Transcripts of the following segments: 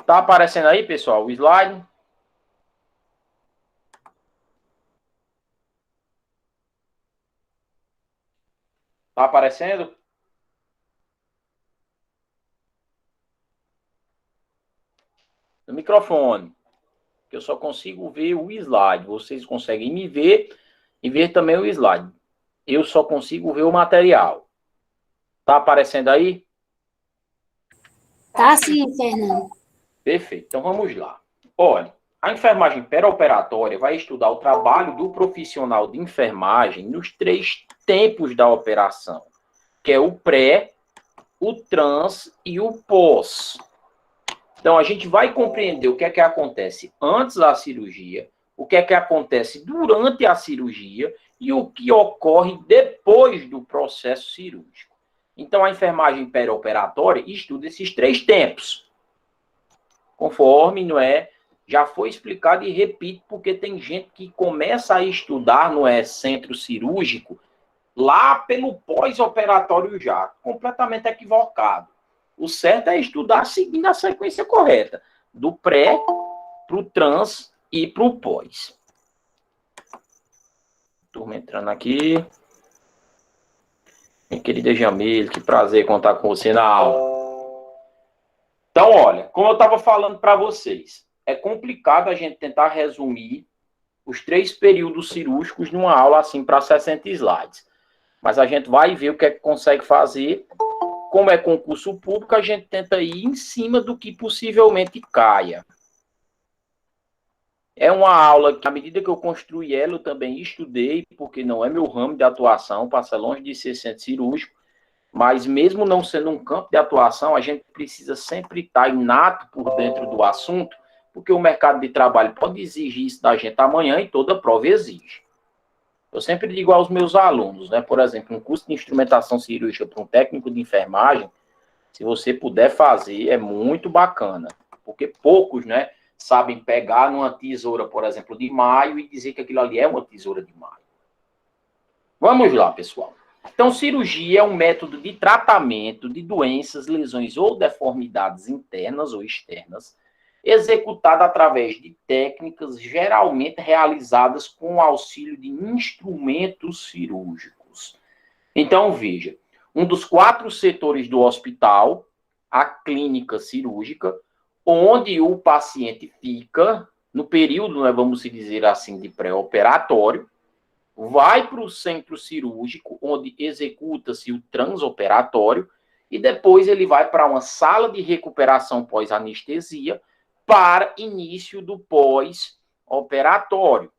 Tá aparecendo aí, pessoal, o slide? Tá aparecendo? No microfone. Que eu só consigo ver o slide. Vocês conseguem me ver e ver também o slide. Eu só consigo ver o material. Tá aparecendo aí? Tá sim, Fernando. Perfeito. Então vamos lá. Olha, a enfermagem perioperatória vai estudar o trabalho do profissional de enfermagem nos 3 tempos da operação, que é o pré, o trans e o pós. Então, a gente vai compreender o que é que acontece antes da cirurgia, o que é que acontece durante a cirurgia e o que ocorre depois do processo cirúrgico. Então, a enfermagem perioperatória estuda esses 3 tempos, conforme, não é, já foi explicado e repito, porque tem gente que começa a estudar no centro cirúrgico lá pelo pós-operatório já, completamente equivocado. O certo é estudar seguindo a sequência correta, do pré para o trans e para o pós. Turma entrando aqui. Minha querida Jamile, que prazer contar com você na aula. Então, olha, como eu estava falando para vocês, é complicado a gente tentar resumir os 3 períodos cirúrgicos numa aula assim para 60 slides. Mas a gente vai ver o que é que consegue fazer. Como é concurso público, a gente tenta ir em cima do que possivelmente caia. É uma aula que, à medida que eu construí ela, eu também estudei, porque não é meu ramo de atuação, passa longe de ser centro cirúrgico, mas mesmo não sendo um campo de atuação, a gente precisa sempre estar inato por dentro do assunto, porque o mercado de trabalho pode exigir isso da gente amanhã e toda prova exige. Eu sempre digo aos meus alunos, né, por exemplo, um curso de instrumentação cirúrgica para um técnico de enfermagem, se você puder fazer, é muito bacana, porque poucos, né, sabem pegar numa tesoura, por exemplo, de maio e dizer que aquilo ali é uma tesoura de maio. Vamos lá, pessoal. Então, cirurgia é um método de tratamento de doenças, lesões ou deformidades internas ou externas, executada através de técnicas geralmente realizadas com o auxílio de instrumentos cirúrgicos. Então, veja, um dos 4 setores do hospital, a clínica cirúrgica, onde o paciente fica no período, né, vamos dizer assim, de pré-operatório, vai para o centro cirúrgico, onde executa-se o transoperatório, e depois ele vai para uma sala de recuperação pós-anestesia para início do pós-operatório.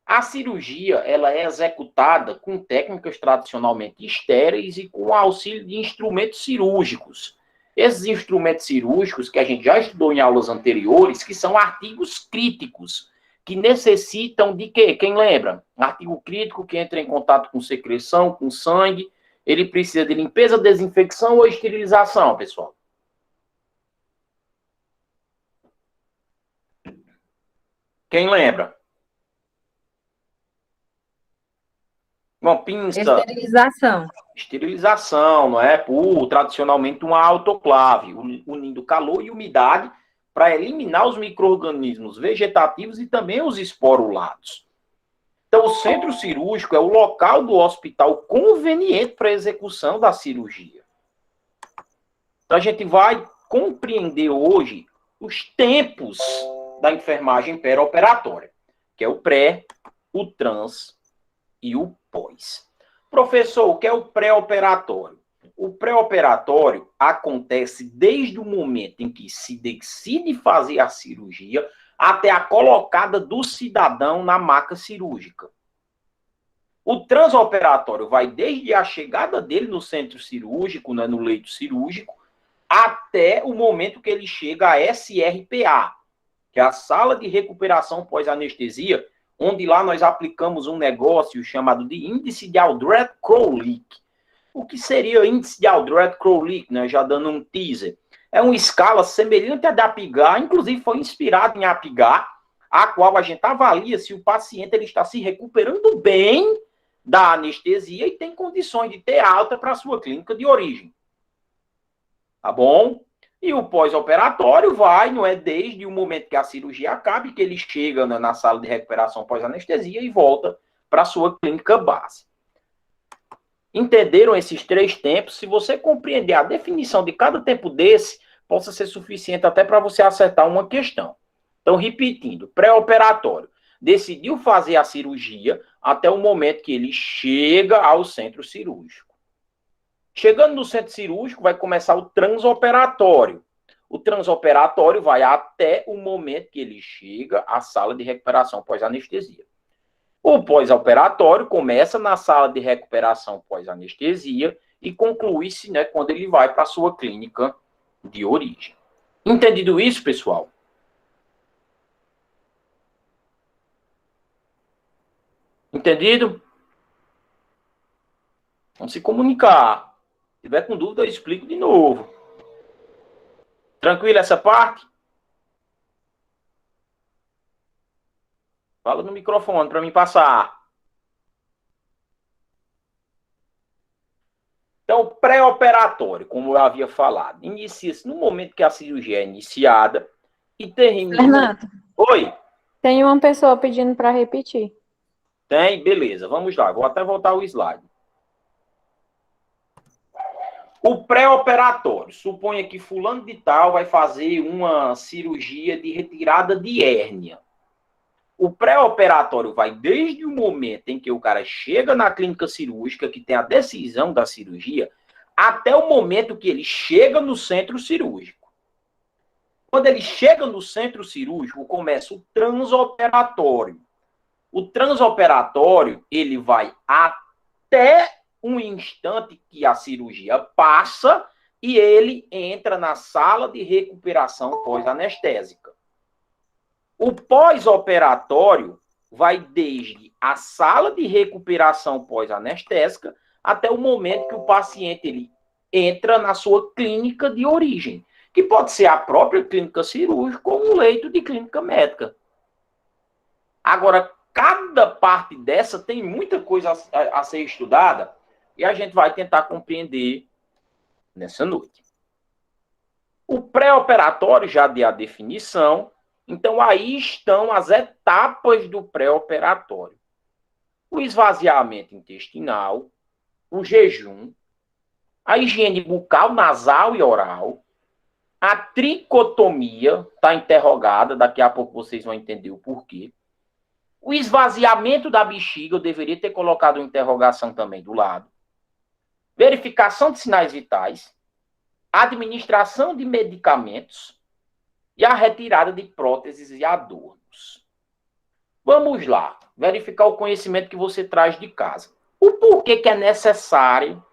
A cirurgia ela é executada com técnicas tradicionalmente estéreis e com o auxílio de instrumentos cirúrgicos. Esses instrumentos cirúrgicos, que a gente já estudou em aulas anteriores, que são artigos críticos, que necessitam de quê? Quem lembra? Artigo crítico que entra em contato com secreção, com sangue, ele precisa de limpeza, desinfecção ou esterilização, pessoal? Quem lembra? Uma pinça, Esterilização. esterilização, não é? Por tradicionalmente uma autoclave, unindo calor e umidade para eliminar os micro-organismos vegetativos e também os esporulados. Então, o centro cirúrgico é o local do hospital conveniente para a execução da cirurgia. Então, a gente vai compreender hoje os tempos da enfermagem perioperatória, que é o pré, o trans e o pós. Professor, o que é o pré-operatório? O pré-operatório acontece desde o momento em que se decide fazer a cirurgia até a colocada do cidadão na maca cirúrgica. O transoperatório vai desde a chegada dele no centro cirúrgico, né, no leito cirúrgico, até o momento que ele chega à SRPA, que é a sala de recuperação pós-anestesia, onde lá nós aplicamos um negócio chamado de índice de Aldred-Crowley. O que seria índice de Aldred-Crowley, né? Já dando um teaser. É uma escala semelhante à da Apgar, inclusive foi inspirado em Apgar, a qual a gente avalia se o paciente ele está se recuperando bem da anestesia e tem condições de ter alta para a sua clínica de origem. Tá bom? E o pós-operatório vai, não é, desde o momento que a cirurgia acabe, que ele chega na sala de recuperação pós-anestesia e volta para a sua clínica base. Entenderam esses 3 tempos? Se você compreender a definição de cada tempo desse, possa ser suficiente até para você acertar uma questão. Então, repetindo, pré-operatório. Decidiu fazer a cirurgia até o momento que ele chega ao centro cirúrgico. Chegando no centro cirúrgico, vai começar o transoperatório. O transoperatório vai até o momento que ele chega à sala de recuperação pós-anestesia. O pós-operatório começa na sala de recuperação pós-anestesia e conclui-se, né, quando ele vai para a sua clínica de origem. Entendido isso, pessoal? Entendido? Vamos se comunicar. Se tiver com dúvida, eu explico de novo. Tranquilo essa parte? Fala no microfone para mim passar. Então, pré-operatório, como eu havia falado, inicia-se no momento que a cirurgia é iniciada e termina... Fernando. Oi? Tem uma pessoa pedindo para repetir. Tem? Beleza, vamos lá. Vou até voltar o slide. O pré-operatório. Suponha que fulano de tal vai fazer uma cirurgia de retirada de hérnia. O pré-operatório vai desde o momento em que o cara chega na clínica cirúrgica, que tem a decisão da cirurgia, até o momento que ele chega no centro cirúrgico. Quando ele chega no centro cirúrgico, começa o transoperatório. O transoperatório, ele vai até um instante que a cirurgia passa e ele entra na sala de recuperação pós-anestésica. O pós-operatório vai desde a sala de recuperação pós-anestésica até o momento que o paciente ele entra na sua clínica de origem, que pode ser a própria clínica cirúrgica ou um leito de clínica médica. Agora, cada parte dessa tem muita coisa a ser estudada e a gente vai tentar compreender nessa noite. O pré-operatório já deu a definição, então aí estão as etapas do pré-operatório. O esvaziamento intestinal, o jejum, a higiene bucal, nasal e oral, a tricotomia, está interrogada, daqui a pouco vocês vão entender o porquê. O esvaziamento da bexiga, eu deveria ter colocado uma interrogação também do lado. Verificação de sinais vitais, administração de medicamentos e a retirada de próteses e adornos. Vamos lá, verificar o conhecimento que você traz de casa. O porquê que é necessário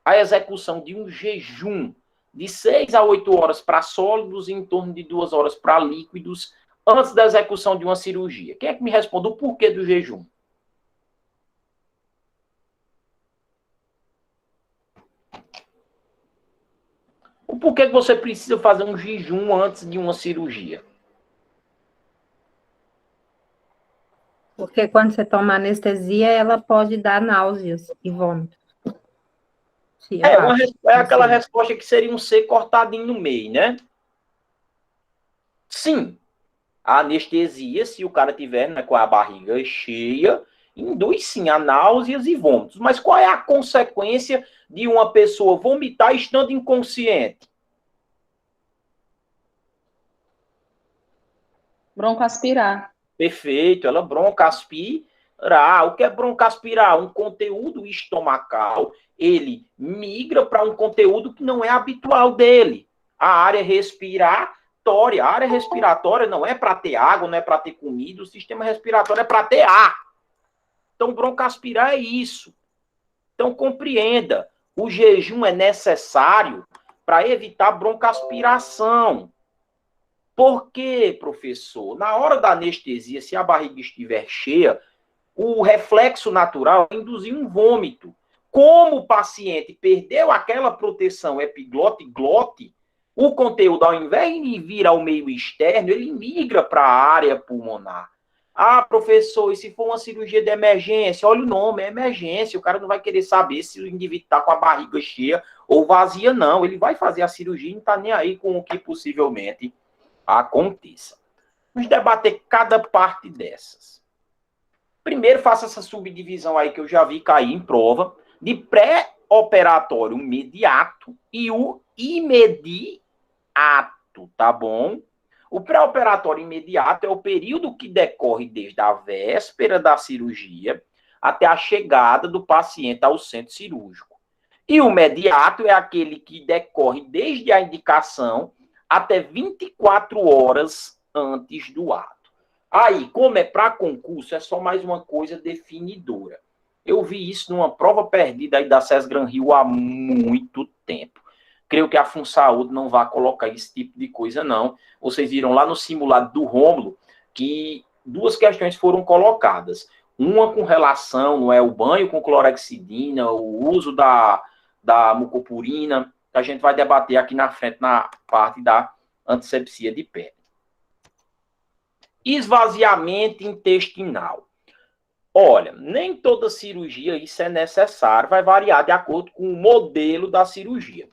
a execução de um jejum de 6 a 8 horas para sólidos e em torno de 2 horas para líquidos antes da execução de uma cirurgia? Quem é que me responde o porquê do jejum? O porquê que você precisa fazer um jejum antes de uma cirurgia? Porque quando você toma anestesia, ela pode dar náuseas e vômitos. É aquela resposta que seria um C cortadinho no meio, né? Sim. A anestesia, se o cara tiver, né, com a barriga cheia, induz sim a náuseas e vômitos. Mas qual é a consequência de uma pessoa vomitar estando inconsciente? Broncoaspirar. Perfeito, ela broncoaspira. O que é broncoaspirar? Um conteúdo estomacal, ele migra para um conteúdo que não é habitual dele. A área respiratória. A área respiratória não é para ter água, não é para ter comida, o sistema respiratório é para ter ar. Então, broncoaspirar é isso. Então, compreenda, o jejum é necessário para evitar broncoaspiração. Por quê, professor? Na hora da anestesia, se a barriga estiver cheia, o reflexo natural é induzir um vômito. Como o paciente perdeu aquela proteção epiglote-glote, o conteúdo, ao invés de vir ao meio externo, ele migra para a área pulmonar. Ah, professor, e se for uma cirurgia de emergência? Olha o nome, é emergência. O cara não vai querer saber se o indivíduo está com a barriga cheia ou vazia, não. Ele vai fazer a cirurgia e não está nem aí com o que possivelmente aconteça. Vamos debater cada parte dessas. Primeiro, faça essa subdivisão aí que eu já vi cair em prova, de pré-operatório imediato e o imediato, tá bom? O pré-operatório imediato é o período que decorre desde a véspera da cirurgia até a chegada do paciente ao centro cirúrgico. E o imediato é aquele que decorre desde a indicação até 24 horas antes do ato. Aí, como é para concurso, é só mais uma coisa definidora. Eu vi isso numa prova perdida aí da SES Gran Rio há muito tempo. Creio que a FunSaúde não vai colocar esse tipo de coisa, não. Vocês viram lá no simulado do Rômulo que duas questões foram colocadas. Uma com relação, não é, o banho com clorexidina, o uso da mucopurina, que a gente vai debater aqui na frente, na parte da antisepsia de pele. Esvaziamento intestinal. Olha, nem toda cirurgia isso é necessário, vai variar de acordo com o modelo da cirurgia.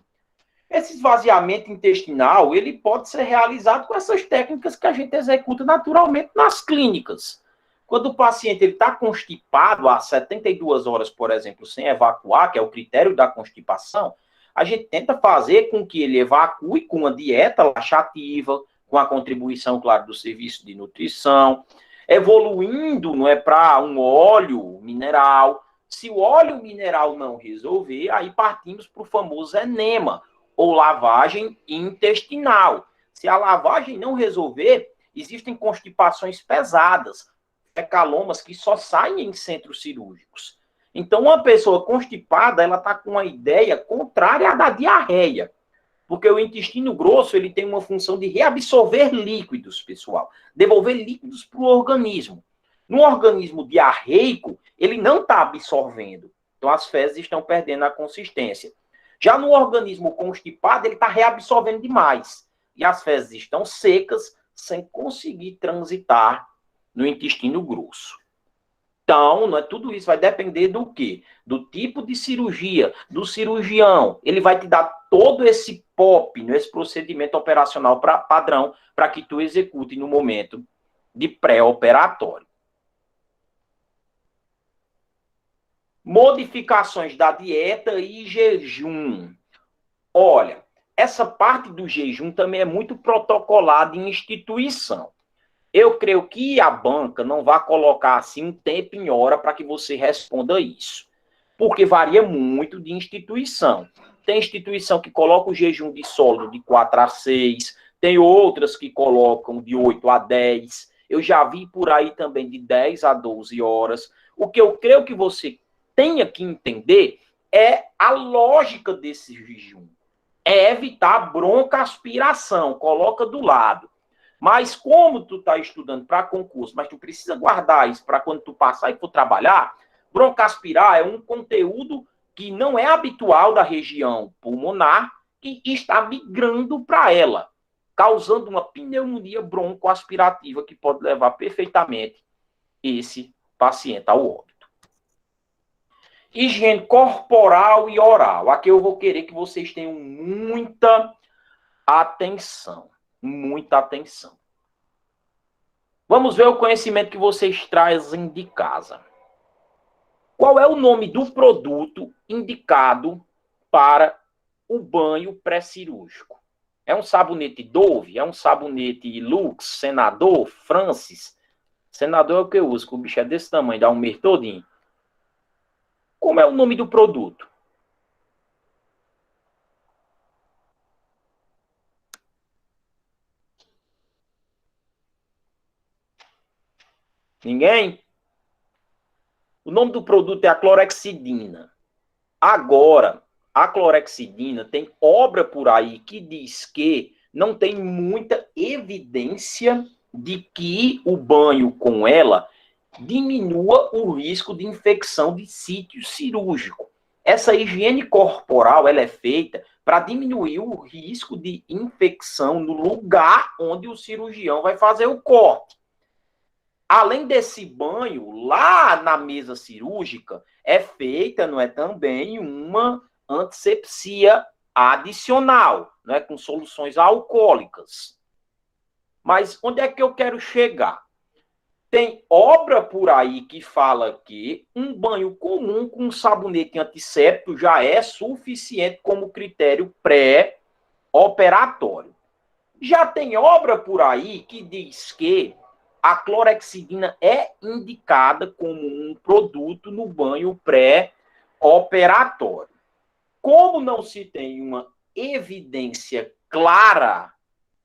Esse esvaziamento intestinal, ele pode ser realizado com essas técnicas que a gente executa naturalmente nas clínicas. Quando o paciente está constipado há 72 horas, por exemplo, sem evacuar, que é o critério da constipação, a gente tenta fazer com que ele evacue com uma dieta laxativa, com a contribuição, claro, do serviço de nutrição, evoluindo, não é, para um óleo mineral. Se o óleo mineral não resolver, aí partimos para o famoso enema, ou lavagem intestinal. Se a lavagem não resolver, existem constipações pesadas, fecalomas que só saem em centros cirúrgicos. Então, uma pessoa constipada, ela está com uma ideia contrária à da diarreia, porque o intestino grosso ele tem uma função de reabsorver líquidos, pessoal, devolver líquidos para o organismo. No organismo diarreico, ele não está absorvendo, então as fezes estão perdendo a consistência. Já no organismo constipado, ele está reabsorvendo demais. E as fezes estão secas, sem conseguir transitar no intestino grosso. Então, não é, tudo isso vai depender do quê? Do tipo de cirurgia, do cirurgião. Ele vai te dar todo esse POP, esse procedimento operacional padrão, para que tu execute no momento de pré-operatório. Modificações da dieta e jejum. Olha, essa parte do jejum também é muito protocolada em instituição. Eu creio que a banca não vai colocar assim um tempo em hora para que você responda isso. Porque varia muito de instituição. Tem instituição que coloca o jejum de sólido de 4 a 6, tem outras que colocam de 8 a 10. Eu já vi por aí também de 10 a 12 horas. O que eu creio que você tenha que entender é a lógica desse jejum. É evitar broncoaspiração, coloca do lado. Mas como tu está estudando para concurso, mas tu precisa guardar isso para quando tu passar e for trabalhar, broncoaspirar é um conteúdo que não é habitual da região pulmonar e está migrando para ela, causando uma pneumonia broncoaspirativa que pode levar perfeitamente esse paciente ao óbito. Higiene corporal e oral. Aqui eu vou querer que vocês tenham muita atenção. Muita atenção. Vamos ver o conhecimento que vocês trazem de casa. Qual é o nome do produto indicado para o banho pré-cirúrgico? É um sabonete Dove? É um sabonete Lux? Senador? Francis? Senador é o que eu uso, que o bicho é desse tamanho, dá um mês todinho. Como é o nome do produto? Ninguém? O nome do produto é a clorexidina. Agora, a clorexidina tem obra por aí que diz que não tem muita evidência de que o banho com ela diminua o risco de infecção de sítio cirúrgico. Essa higiene corporal ela é feita para diminuir o risco de infecção no lugar onde o cirurgião vai fazer o corte. Além desse banho, lá na mesa cirúrgica, é feita, não é, também uma antisepsia adicional, não é, com soluções alcoólicas. Mas onde é que eu quero chegar? Tem obra por aí que fala que um banho comum com um sabonete antisséptico já é suficiente como critério pré-operatório. Já tem obra por aí que diz que a clorexidina é indicada como um produto no banho pré-operatório. Como não se tem uma evidência clara,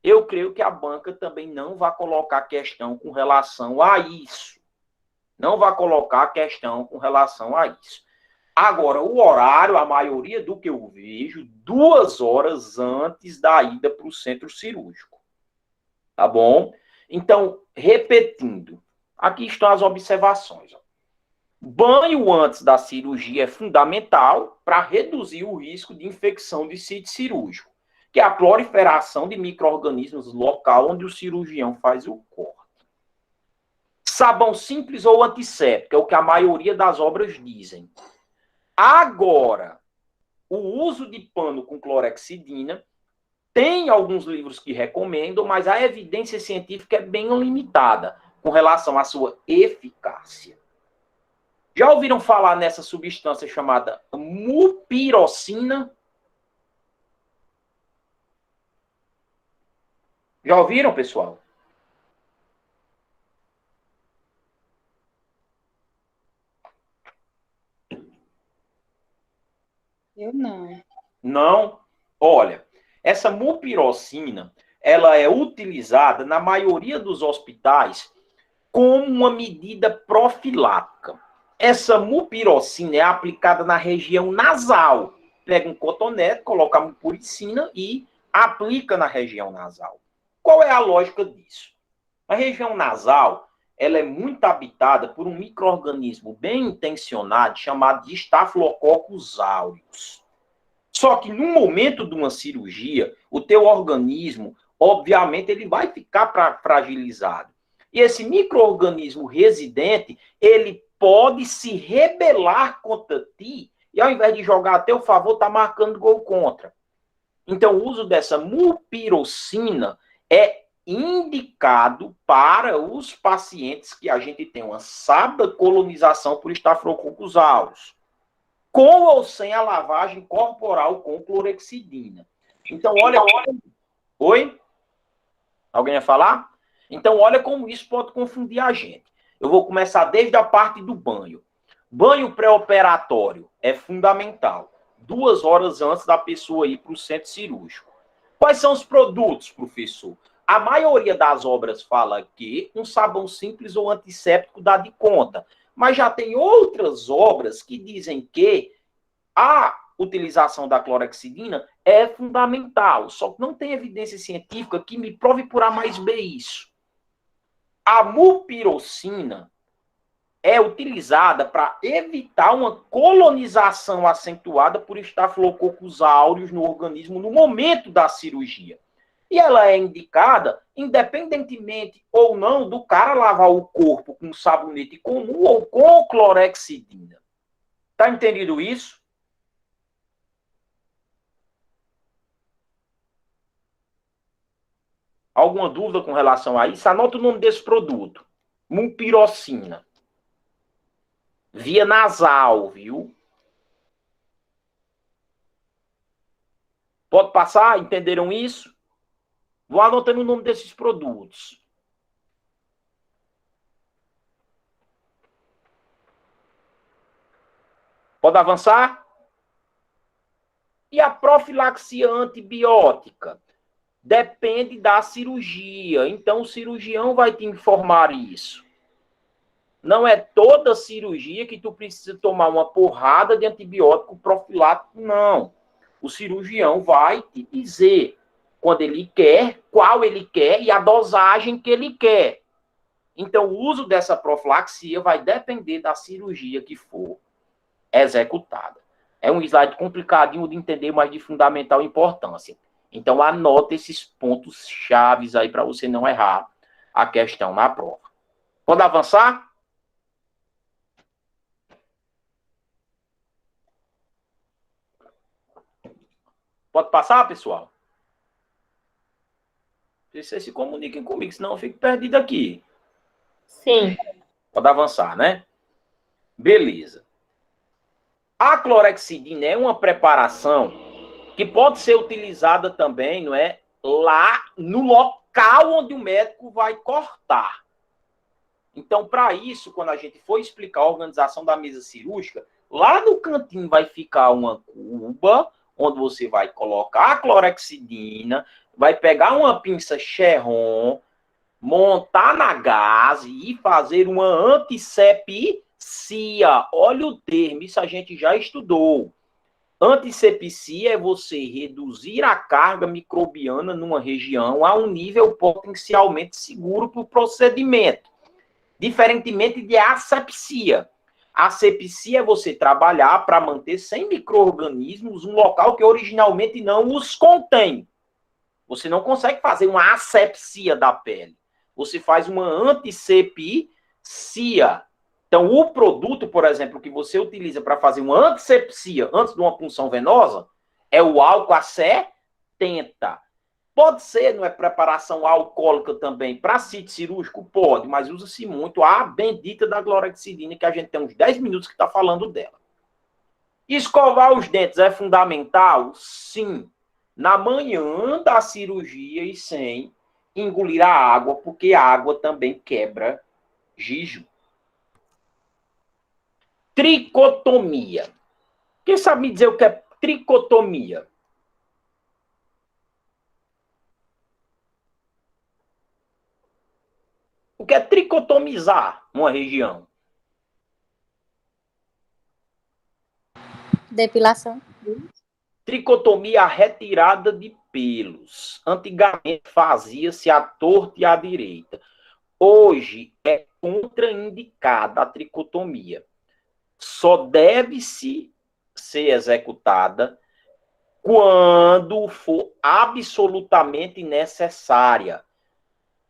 eu creio que a banca também não vai colocar questão com relação a isso. Não vai colocar questão com relação a isso. Agora, o horário, a maioria do que eu vejo, 2 horas antes da ida para o centro cirúrgico. Tá bom? Então, repetindo, aqui estão as observações. Banho antes da cirurgia é fundamental para reduzir o risco de infecção de sítio cirúrgico, que é a proliferação de micro-organismos local onde o cirurgião faz o corte. Sabão simples ou antisséptico, é o que a maioria das obras dizem. Agora, o uso de pano com clorexidina, tem alguns livros que recomendam, mas a evidência científica é bem limitada com relação à sua eficácia. Já ouviram falar nessa substância chamada mupirocina? Já ouviram, pessoal? Eu não. Não? Olha, essa mupirocina, ela é utilizada na maioria dos hospitais como uma medida profilática. Essa mupirocina é aplicada na região nasal. Pega um cotonete, coloca a mupirocina e aplica na região nasal. Qual é a lógica disso? A região nasal, ela é muito habitada por um micro-organismo bem intencionado chamado de Staphylococcus aureus. Só que no momento de uma cirurgia, o teu organismo, obviamente, ele vai ficar fragilizado. E esse micro-organismo residente, ele pode se rebelar contra ti e ao invés de jogar a teu favor, tá marcando gol contra. Então, o uso dessa mupirocina é indicado para os pacientes que a gente tem uma sábia colonização por Staphylococcus aureus, com ou sem a lavagem corporal com clorexidina. Então, olha... Oi? Alguém ia falar? Então, olha como isso pode confundir a gente. Eu vou começar desde a parte do banho. Banho pré-operatório é fundamental. 2 horas antes da pessoa ir para o centro cirúrgico. Quais são os produtos, professor? A maioria das obras fala que um sabão simples ou antisséptico dá de conta. Mas já tem outras obras que dizem que a utilização da clorexidina é fundamental. Só que não tem evidência científica que me prove por A mais B isso. A mupirocina é utilizada para evitar uma colonização acentuada por Staphylococcus aureus no organismo no momento da cirurgia. E ela é indicada independentemente ou não do cara lavar o corpo com sabonete comum ou com clorexidina. Tá entendido isso? Alguma dúvida com relação a isso? Anota o nome desse produto. Mupirocina. Via nasal, viu? Pode passar? Entenderam isso? Vou anotando o nome desses produtos. Pode avançar? E a profilaxia antibiótica? Depende da cirurgia. Então, o cirurgião vai te informar isso. Não é toda cirurgia que tu precisa tomar uma porrada de antibiótico profilático, não. O cirurgião vai te dizer quando ele quer, qual ele quer e a dosagem que ele quer. Então, o uso dessa profilaxia vai depender da cirurgia que for executada. É um slide complicadinho de entender, mas de fundamental importância. Então, anota esses pontos chaves aí para você não errar a questão na prova. Pode avançar? Pode passar, pessoal? Vocês se comuniquem comigo, senão eu fico perdido aqui. Sim. Pode avançar, né? Beleza. A clorexidina é uma preparação que pode ser utilizada também, não é? Lá no local onde o médico vai cortar. Então, para isso, quando a gente for explicar a organização da mesa cirúrgica, lá no cantinho vai ficar uma cuba, onde você vai colocar a clorexidina, vai pegar uma pinça Cherron, montar na gase e fazer uma antisepsia. Olha o termo, isso a gente já estudou. Antisepsia é você reduzir a carga microbiana numa região a um nível potencialmente seguro para o procedimento. Diferentemente de asepsia. Asepsia é você trabalhar para manter sem micro-organismos um local que originalmente não os contém. Você não consegue fazer uma asepsia da pele. Você faz uma antisepsia. Então, o produto, por exemplo, que você utiliza para fazer uma antisepsia antes de uma punção venosa é o álcool A70. Pode ser, não é, preparação alcoólica também para sítio cirúrgico? Pode, mas usa-se muito a bendita da clorexidina, que a gente tem uns 10 minutos que está falando dela. Escovar os dentes é fundamental? Sim. Na manhã da cirurgia e sem engolir a água, porque a água também quebra jejum. Tricotomia. Quem sabe me dizer o que é tricotomia? O que é tricotomizar uma região? Depilação. Tricotomia, a retirada de pelos. Antigamente fazia-se à torta e à direita. Hoje é contraindicada a tricotomia. Só deve-se ser executada quando for absolutamente necessária.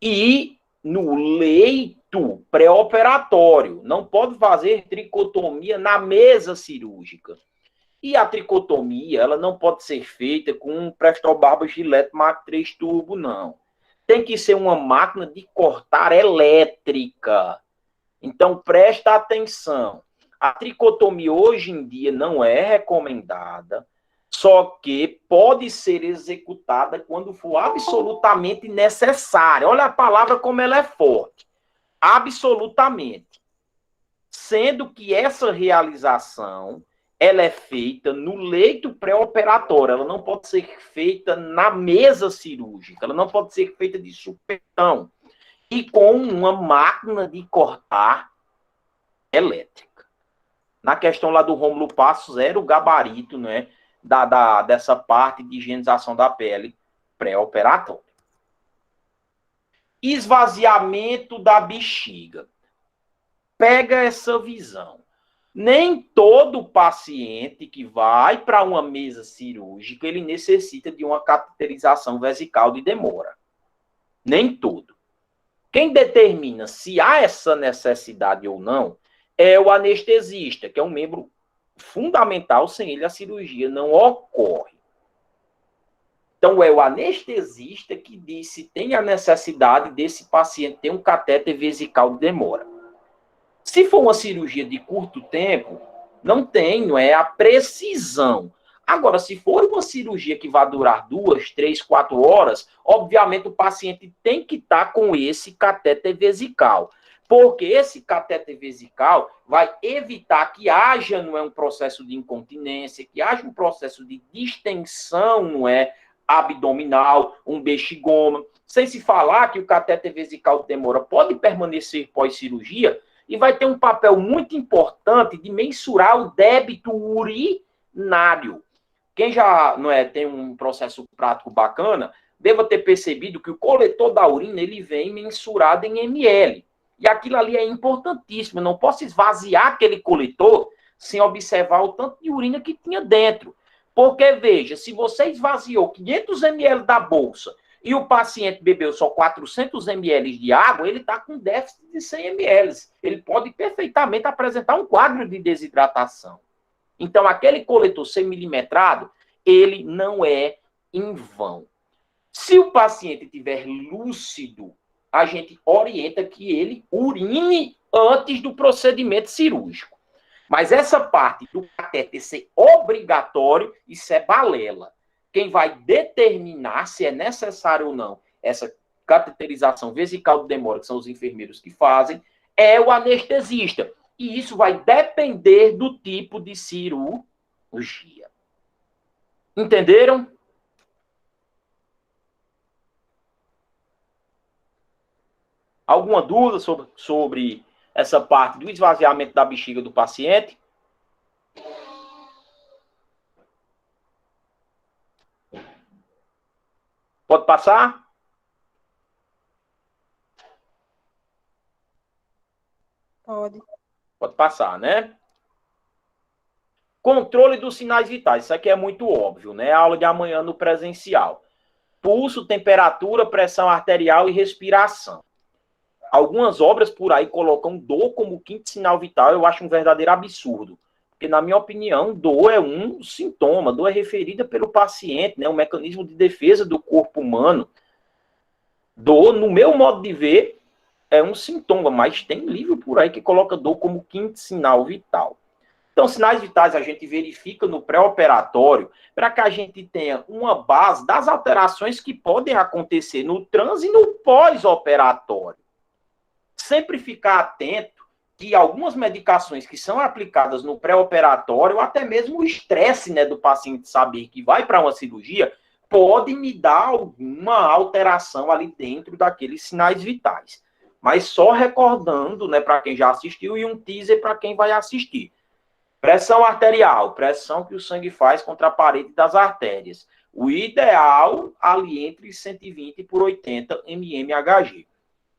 E no leito pré-operatório. Não pode fazer tricotomia na mesa cirúrgica. E a tricotomia, ela não pode ser feita com um Prestobarba Gillette Mark 3 Turbo, não. Tem que ser uma máquina de cortar elétrica. Então, presta atenção. A tricotomia hoje em dia não é recomendada, só que pode ser executada quando for absolutamente necessária. Olha a palavra como ela é forte. Absolutamente. Sendo que essa realização ela é feita no leito pré-operatório, ela não pode ser feita na mesa cirúrgica, ela não pode ser feita de supetão e com uma máquina de cortar elétrica. Na questão lá do Rômulo Passos, era o gabarito, né, dessa parte de higienização da pele pré-operatória. Esvaziamento da bexiga. Pega essa visão. Nem todo paciente que vai para uma mesa cirúrgica, ele necessita de uma cateterização vesical de demora. Nem todo. Quem determina se há essa necessidade ou não é o anestesista, que é um membro fundamental, sem ele a cirurgia não ocorre. Então, é o anestesista que diz se tem a necessidade desse paciente ter um catéter vesical de demora. Se for uma cirurgia de curto tempo, não tem, não é a precisão. Agora, se for uma cirurgia que vai durar 2, 3, 4 horas, obviamente o paciente tem que estar com esse catéter vesical. Porque esse catéter vesical vai evitar que haja, não é, um processo de incontinência, que haja um processo de distensão, não é, abdominal, um bexigoma. Sem se falar que o catéter vesical de demora pode permanecer pós-cirurgia e vai ter um papel muito importante de mensurar o débito urinário. Quem já, não é, tem um processo prático bacana, deva ter percebido que o coletor da urina ele vem mensurado em ml. E aquilo ali é importantíssimo. Eu não posso esvaziar aquele coletor sem observar o tanto de urina que tinha dentro. Porque, veja, se você esvaziou 500 ml da bolsa e o paciente bebeu só 400 ml de água, ele está com déficit de 100 ml. Ele pode perfeitamente apresentar um quadro de desidratação. Então, aquele coletor 100 milimetrado, ele não é em vão. Se o paciente estiver lúcido, a gente orienta que ele urine antes do procedimento cirúrgico. Mas essa parte do catéter ser obrigatório, isso é balela. Quem vai determinar se é necessário ou não essa cateterização vesical do demora, que são os enfermeiros que fazem, é o anestesista. E isso vai depender do tipo de cirurgia. Entenderam? Alguma dúvida sobre essa parte do esvaziamento da bexiga do paciente? Pode passar? Pode. Pode passar, né? Controle dos sinais vitais. Isso aqui é muito óbvio, né? Aula de amanhã no presencial. Pulso, temperatura, pressão arterial e respiração. Algumas obras por aí colocam dor como quinto sinal vital. Eu acho um verdadeiro absurdo. Porque, na minha opinião, dor é um sintoma. Dor é referida pelo paciente, né? Um mecanismo de defesa do corpo humano. Dor, no meu modo de ver, é um sintoma. Mas tem livro por aí que coloca dor como quinto sinal vital. Então, sinais vitais a gente verifica no pré-operatório para que a gente tenha uma base das alterações que podem acontecer no trans e no pós-operatório. Sempre ficar atento que algumas medicações que são aplicadas no pré-operatório, ou até mesmo o estresse, né, do paciente saber que vai para uma cirurgia, pode me dar alguma alteração ali dentro daqueles sinais vitais. Mas só recordando, né, para quem já assistiu, e um teaser para quem vai assistir. Pressão arterial, pressão que o sangue faz contra a parede das artérias. O ideal, ali entre 120 por 80 mmHg.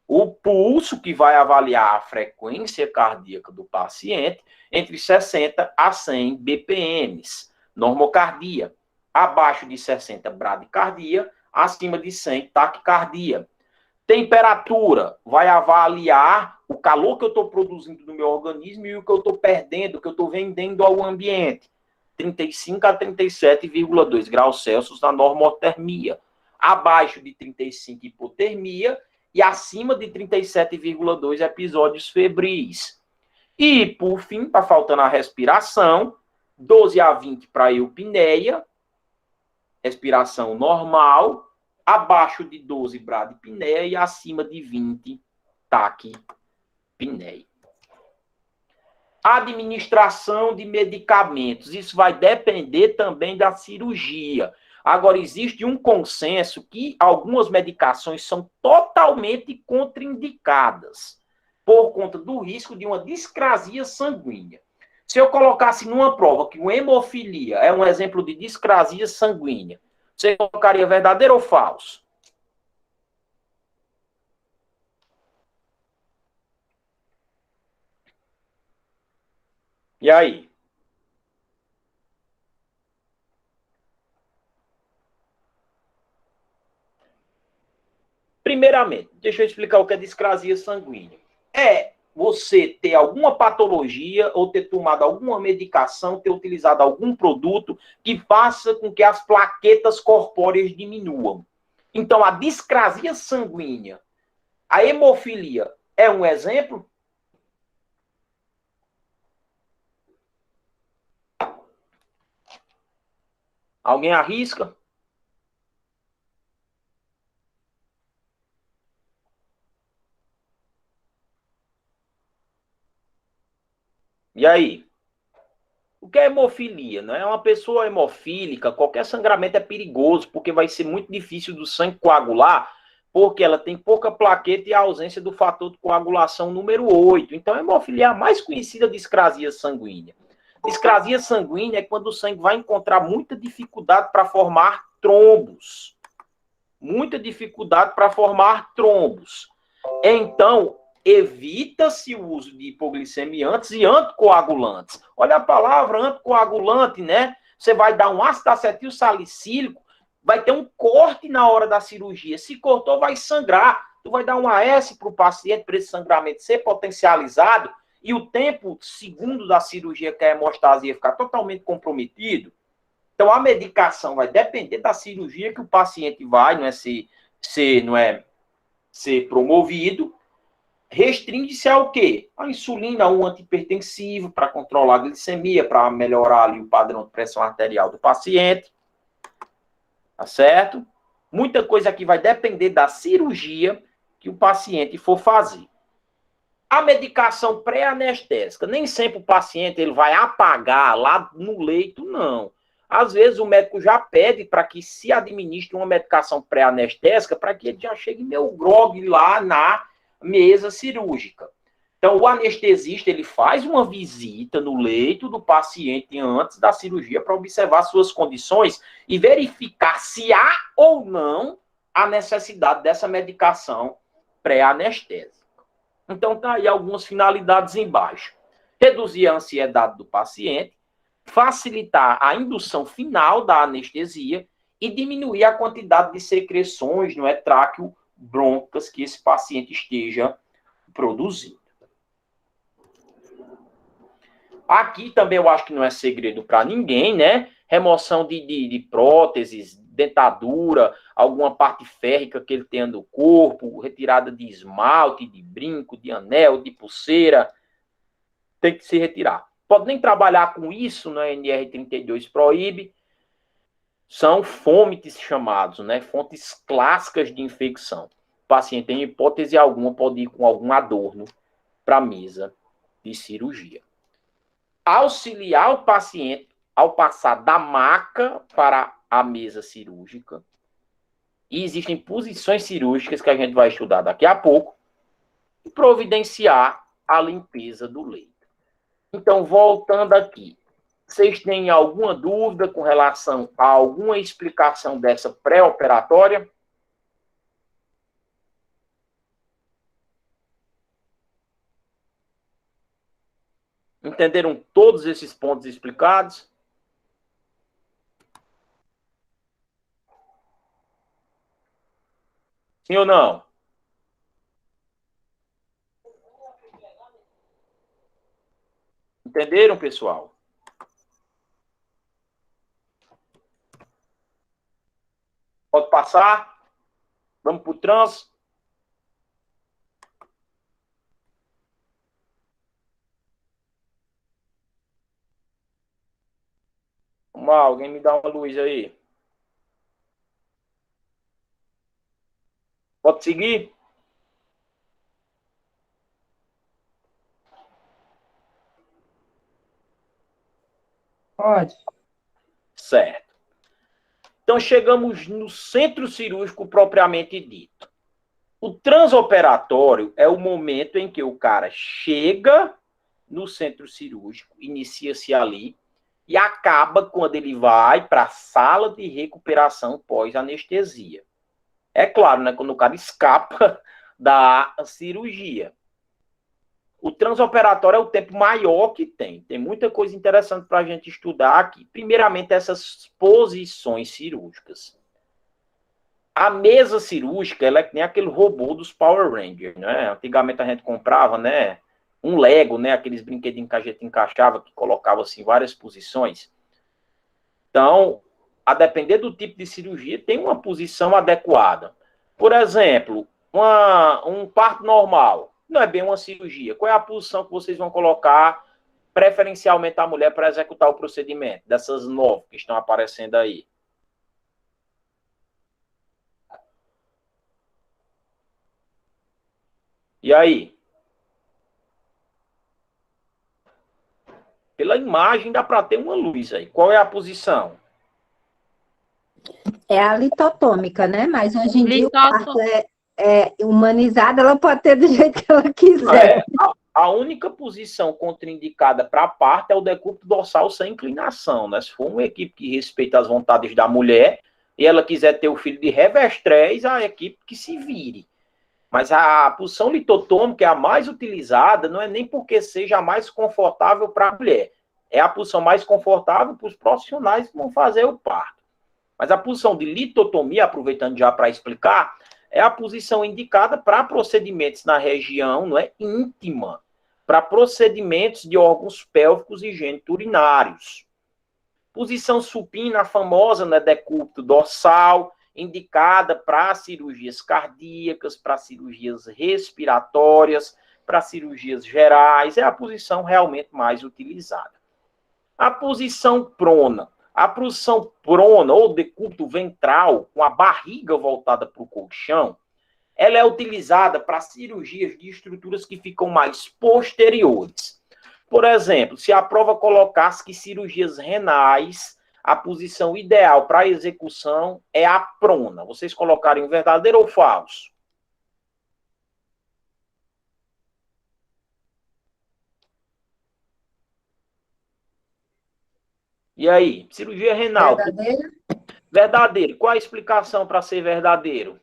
O pulso, que vai avaliar a frequência cardíaca do paciente, entre 60 a 100 BPMs. Normocardia, abaixo de 60 bradicardia, acima de 100 taquicardia. Temperatura, vai avaliar o calor que eu estou produzindo no meu organismo e o que eu estou perdendo, o que eu estou vendendo ao ambiente. 35 a 37,2 graus Celsius na normotermia. Abaixo de 35, hipotermia, e acima de 37,2 episódios febris. E, por fim, está faltando a respiração, 12 a 20 para eupneia, respiração normal, abaixo de 12 bradipneia e acima de 20 taquipneia. Administração de medicamentos, isso vai depender também da cirurgia. Agora, existe um consenso que algumas medicações são totalmente contraindicadas por conta do risco de uma discrasia sanguínea. Se eu colocasse numa prova que uma hemofilia é um exemplo de discrasia sanguínea, você colocaria verdadeiro ou falso? E aí? Primeiramente, deixa eu explicar o que é discrasia sanguínea. É você ter alguma patologia ou ter tomado alguma medicação, ter utilizado algum produto que faça com que as plaquetas corpóreas diminuam. Então, a discrasia sanguínea, a hemofilia é um exemplo? Alguém arrisca? E aí? O que é hemofilia? Não é uma pessoa hemofílica, qualquer sangramento é perigoso, porque vai ser muito difícil do sangue coagular, porque ela tem pouca plaqueta e a ausência do fator de coagulação número 8. Então, a hemofilia é a mais conhecida discrasia sanguínea. Discrasia sanguínea é quando o sangue vai encontrar muita dificuldade para formar trombos. Muita dificuldade para formar trombos. Então, evita-se o uso de hipoglicemiantes e anticoagulantes. Olha a palavra anticoagulante, né? Você vai dar um ácido acetil salicílico, vai ter um corte na hora da cirurgia. Se cortou, vai sangrar. Tu vai dar um AS para o paciente, para esse sangramento ser potencializado, e o tempo segundo da cirurgia, que a hemostasia ficar totalmente comprometido. Então, a medicação vai depender da cirurgia que o paciente vai, ser promovido. Restringe-se ao quê? A insulina, um antihipertensivo, para controlar a glicemia, para melhorar ali o padrão de pressão arterial do paciente. Tá certo? Muita coisa aqui vai depender da cirurgia que o paciente for fazer. A medicação pré-anestésica, nem sempre o paciente ele vai apagar lá no leito, não. Às vezes o médico já pede para que se administre uma medicação pré-anestésica para que ele já chegue meio grogue lá na mesa cirúrgica. Então, o anestesista ele faz uma visita no leito do paciente antes da cirurgia para observar suas condições e verificar se há ou não a necessidade dessa medicação pré-anestésica. Então, tá aí algumas finalidades embaixo. Reduzir a ansiedade do paciente, facilitar a indução final da anestesia e diminuir a quantidade de secreções, não é, tráqueo-brôncas que esse paciente esteja produzindo. Aqui também eu acho que não é segredo para ninguém, né? Remoção de próteses, dentadura, alguma parte férrica que ele tenha do corpo, retirada de esmalte, de brinco, de anel, de pulseira, tem que se retirar. Pode nem trabalhar com isso, né? NR32 proíbe. São fômites chamados, né? Fontes clássicas de infecção. O paciente, em hipótese alguma, pode ir com algum adorno para a mesa de cirurgia. Auxiliar o paciente ao passar da maca para a mesa cirúrgica. E existem posições cirúrgicas que a gente vai estudar daqui a pouco. E providenciar a limpeza do leito. Então, voltando aqui. Vocês têm alguma dúvida com relação a alguma explicação dessa pré-operatória? Entenderam todos esses pontos explicados? Sim ou não? Entenderam, pessoal? Pode passar? Vamos para o trans? Vamos lá, alguém me dá uma luz aí. Pode seguir? Pode. Certo. Então, chegamos no centro cirúrgico propriamente dito. O transoperatório é o momento em que o cara chega no centro cirúrgico, inicia-se ali, e acaba quando ele vai para a sala de recuperação pós-anestesia. É claro, né, quando o cara escapa da cirurgia. O transoperatório é o tempo maior que tem. Tem muita coisa interessante para a gente estudar aqui. Primeiramente, essas posições cirúrgicas. A mesa cirúrgica, ela é que nem aquele robô dos Power Rangers, né? Antigamente a gente comprava, né, um Lego, né, aqueles brinquedinhos que a gente encaixava, que colocava assim várias posições. Então, a depender do tipo de cirurgia, tem uma posição adequada. Por exemplo, um parto normal. Não é bem uma cirurgia. Qual é a posição que vocês vão colocar, preferencialmente a mulher, para executar o procedimento? Dessas 9 que estão aparecendo aí. E aí? Pela imagem dá para ter uma luz aí. Qual é a posição? É a litotômica, né? Mas hoje em dia o Litoto- parto é humanizado, ela pode ter do jeito que ela quiser. A única posição contraindicada para parto é o decúbito dorsal sem inclinação, né? Se for uma equipe que respeita as vontades da mulher e ela quiser ter o filho de revestrez, a equipe que se vire. Mas a posição litotômica é a mais utilizada, não é nem porque seja a mais confortável para a mulher. É a posição mais confortável para os profissionais que vão fazer o parto. Mas a posição de litotomia, aproveitando já para explicar, é a posição indicada para procedimentos na região, não é, íntima, para procedimentos de órgãos pélvicos e geniturinários. Posição supina, a famosa, né, decúbito dorsal, indicada para cirurgias cardíacas, para cirurgias respiratórias, para cirurgias gerais, é a posição realmente mais utilizada. A posição prona. A posição prona, ou decúbito ventral, com a barriga voltada para o colchão, ela é utilizada para cirurgias de estruturas que ficam mais posteriores. Por exemplo, se a prova colocasse que cirurgias renais, a posição ideal para a execução é a prona. Vocês colocarem verdadeiro ou falso? E aí? Cirurgia renal. Verdadeiro? Verdadeiro. Qual a explicação para ser verdadeiro?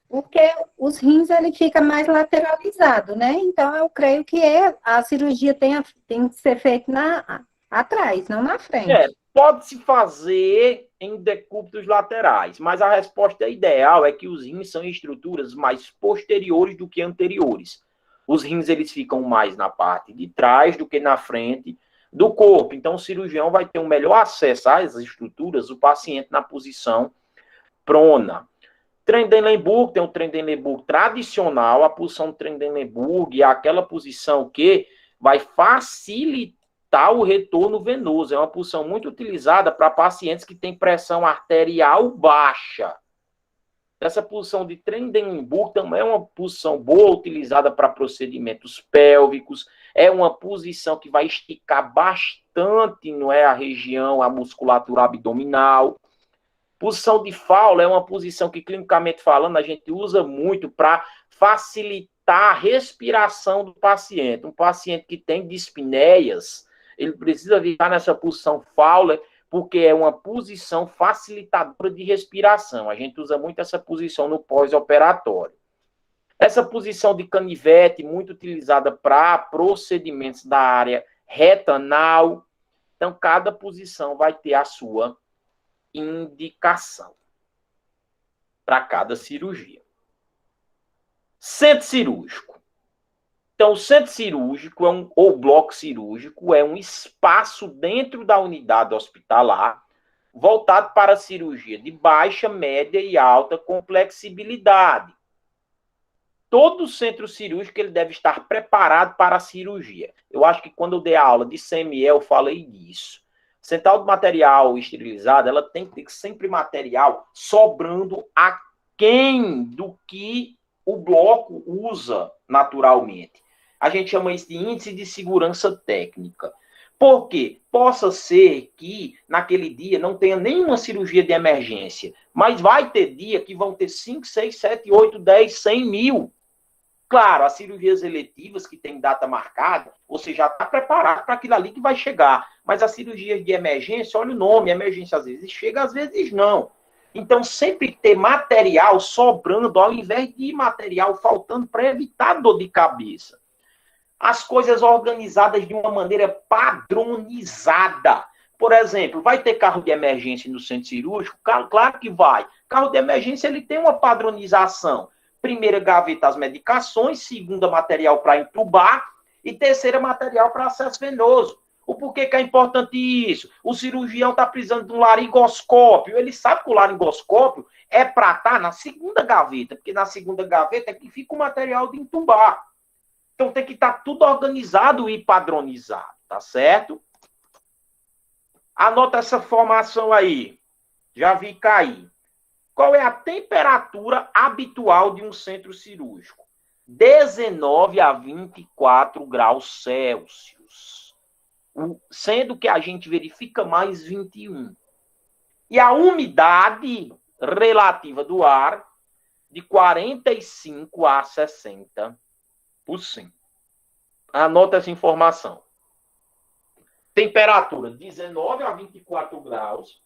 Porque os rins, ele fica mais lateralizado, né? Então, eu creio que a cirurgia tem que ser feita atrás, não na frente. Pode-se fazer em decúbitos laterais, mas a resposta ideal é que os rins são estruturas mais posteriores do que anteriores. Os rins, eles ficam mais na parte de trás do que na frente do corpo. Então, o cirurgião vai ter um melhor acesso às estruturas, o paciente na posição prona. Trendelenburg, tem o Trendelenburg tradicional, a posição do Trendelenburg é aquela posição que vai facilitar o retorno venoso. É uma posição muito utilizada para pacientes que têm pressão arterial baixa. Essa posição de Trendelenburg também é uma posição boa, utilizada para procedimentos pélvicos. É uma posição que vai esticar bastante, não é, a região, a musculatura abdominal. Posição de Fowler é uma posição que, clinicamente falando, a gente usa muito para facilitar a respiração do paciente. Um paciente que tem dispneias, ele precisa ficar nessa posição Fowler, porque é uma posição facilitadora de respiração. A gente usa muito essa posição no pós-operatório. Essa posição de canivete, muito utilizada para procedimentos da área retanal. Então, cada posição vai ter a sua indicação para cada cirurgia. Centro cirúrgico. Então, o centro cirúrgico ou bloco cirúrgico é um espaço dentro da unidade hospitalar voltado para a cirurgia de baixa, média e alta complexibilidade. Todo centro cirúrgico ele deve estar preparado para a cirurgia. Eu acho que quando eu dei a aula de CME, eu falei disso. Central de material esterilizado, ela tem que ter sempre material sobrando aquém do que o bloco usa naturalmente. A gente chama isso de índice de segurança técnica. Por quê? Possa ser que naquele dia não tenha nenhuma cirurgia de emergência, mas vai ter dia que vão ter 5, 6, 7, 8, 10, 100 mil. Claro, as cirurgias eletivas que tem data marcada, você já está preparado para aquilo ali que vai chegar. Mas as cirurgias de emergência, olha o nome, emergência às vezes chega, às vezes não. Então, sempre ter material sobrando, ao invés de material faltando para evitar dor de cabeça. As coisas organizadas de uma maneira padronizada. Por exemplo, vai ter carro de emergência no centro cirúrgico? Claro que vai. Carro de emergência ele tem uma padronização. Primeira gaveta, as medicações. Segunda, material para entubar. E terceira, material para acesso venoso. O porquê que é importante isso? O cirurgião está precisando de um laringoscópio. Ele sabe que o laringoscópio é para estar na segunda gaveta. Porque na segunda gaveta é que fica o material de entubar. Então tem que estar tudo organizado e padronizado. Tá certo? Anota essa formação aí. Já vi cair. Qual é a temperatura habitual de um centro cirúrgico? 19 a 24 graus Celsius. Sendo que a gente verifica mais 21. E a umidade relativa do ar de 45 a 60%. Anota essa informação. Temperatura 19 a 24 graus.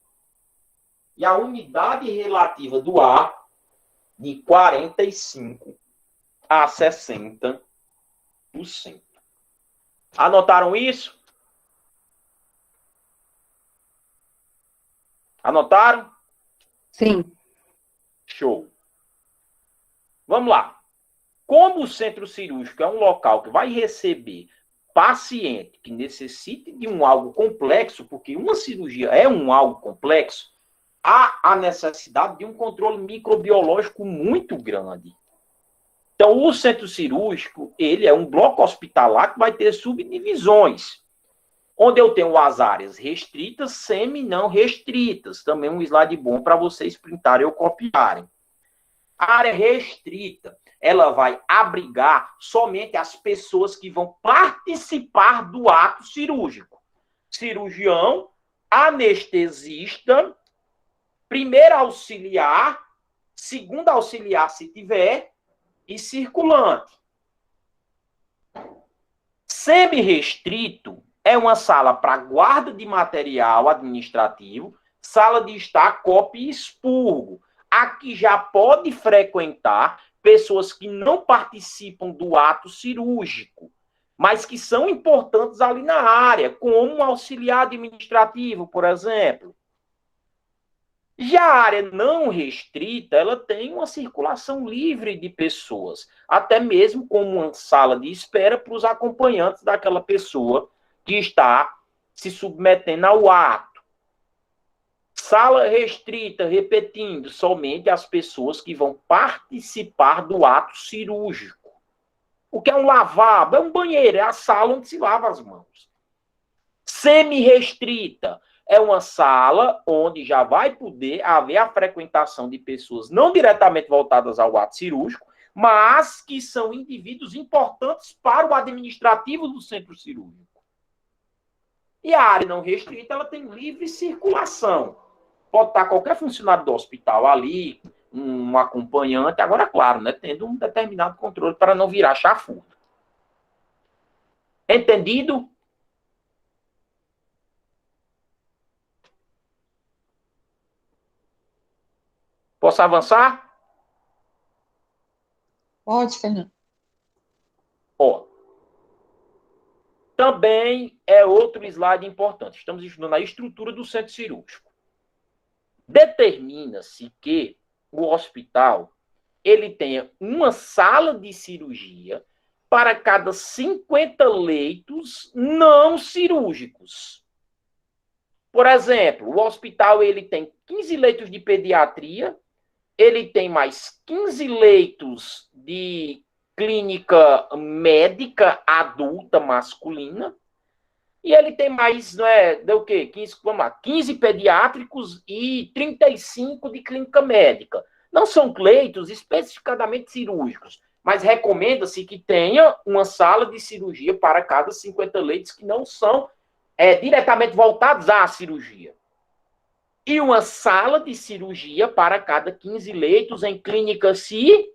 E a umidade relativa do ar de 45 a 60%. Anotaram isso? Anotaram? Sim. Show. Vamos lá. Como o centro cirúrgico é um local que vai receber paciente que necessite de algo complexo, porque uma cirurgia é algo complexo, há a necessidade de um controle microbiológico muito grande. Então, o centro cirúrgico, ele é um bloco hospitalar que vai ter subdivisões, onde eu tenho as áreas restritas, semi-não restritas. Também um slide bom para vocês printarem ou copiarem. A área restrita, ela vai abrigar somente as pessoas que vão participar do ato cirúrgico. Cirurgião, anestesista, primeiro auxiliar, segundo auxiliar se tiver, e circulante. Semi-restrito é uma sala para guarda de material administrativo, sala de estar, cópia e expurgo. Aqui já pode frequentar pessoas que não participam do ato cirúrgico, mas que são importantes ali na área, como um auxiliar administrativo, por exemplo. Já a área não restrita, ela tem uma circulação livre de pessoas, até mesmo como uma sala de espera para os acompanhantes daquela pessoa que está se submetendo ao ato. Sala restrita, repetindo, somente as pessoas que vão participar do ato cirúrgico. O que é um lavabo? É um banheiro, é a sala onde se lava as mãos. Semi-restrita é uma sala onde já vai poder haver a frequentação de pessoas não diretamente voltadas ao ato cirúrgico, mas que são indivíduos importantes para o administrativo do centro cirúrgico. E a área não restrita, ela tem livre circulação. Pode estar qualquer funcionário do hospital ali, um acompanhante, agora, claro, né, tendo um determinado controle para não virar chafurda. Entendido? Posso avançar? Pode, Fernando. Ó. Também é outro slide importante. Estamos estudando a estrutura do centro cirúrgico. Determina-se que o hospital ele tenha uma sala de cirurgia para cada 50 leitos não cirúrgicos. Por exemplo, o hospital ele tem 15 leitos de pediatria, ele tem mais 15 leitos de clínica médica adulta masculina, e ele tem mais, deu o quê? 15 pediátricos e 35 de clínica médica. Não são leitos especificadamente cirúrgicos, mas recomenda-se que tenha uma sala de cirurgia para cada 50 leitos que não são diretamente voltados à cirurgia. E uma sala de cirurgia para cada 15 leitos em clínica cirúrgica.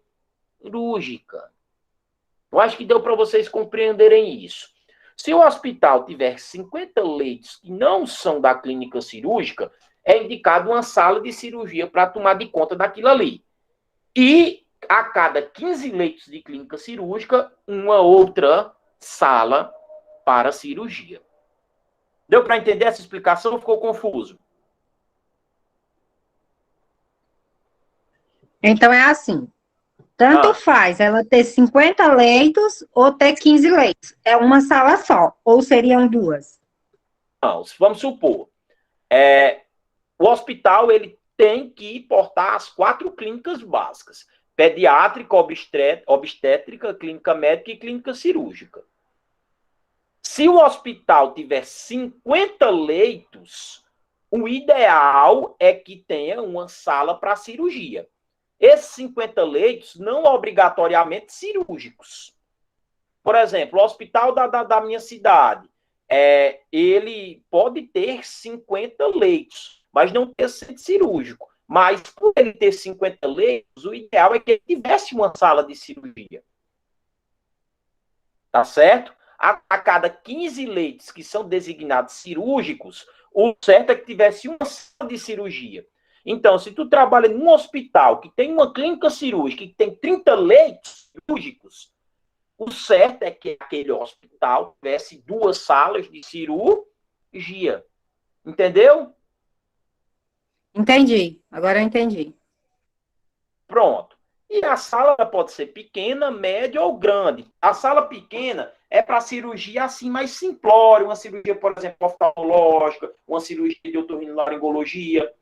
Eu acho que deu para vocês compreenderem isso. Se o hospital tiver 50 leitos que não são da clínica cirúrgica, é indicado uma sala de cirurgia para tomar de conta daquilo ali. E a cada 15 leitos de clínica cirúrgica, uma outra sala para cirurgia. Deu para entender essa explicação ou ficou confuso? Então é assim. Tanto faz ela ter 50 leitos ou ter 15 leitos. É uma sala só, ou seriam duas? Não, vamos supor. O hospital ele tem que portar as 4 clínicas básicas. Pediátrica, obstétrica, clínica médica e clínica cirúrgica. Se o hospital tiver 50 leitos, o ideal é que tenha uma sala para cirurgia. Esses 50 leitos não obrigatoriamente cirúrgicos. Por exemplo, o hospital da minha cidade, ele pode ter 50 leitos, mas não ter centro cirúrgico. Mas, por ele ter 50 leitos, o ideal é que ele tivesse uma sala de cirurgia. Tá certo? A cada 15 leitos que são designados cirúrgicos, o certo é que tivesse uma sala de cirurgia. Então, se tu trabalha num hospital que tem uma clínica cirúrgica que tem 30 leitos cirúrgicos, o certo é que aquele hospital tivesse 2 salas de cirurgia. Entendeu? Entendi. Agora eu entendi. Pronto. E a sala pode ser pequena, média ou grande. A sala pequena é para cirurgia assim mais simplória, uma cirurgia, por exemplo, oftalmológica, uma cirurgia de otorrinolaringologia.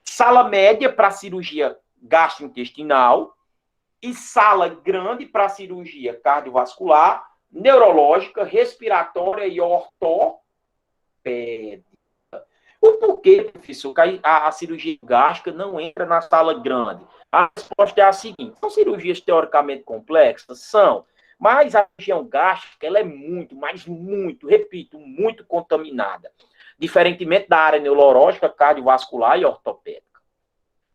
Sala média para cirurgia gastrointestinal e sala grande para cirurgia cardiovascular, neurológica, respiratória e ortopédica. O porquê, professor, que a cirurgia gástrica não entra na sala grande? A resposta é a seguinte: são cirurgias teoricamente complexas? São, mas a região gástrica ela é muito, mas muito, repito, muito contaminada. Diferentemente da área neurológica, cardiovascular e ortopédica.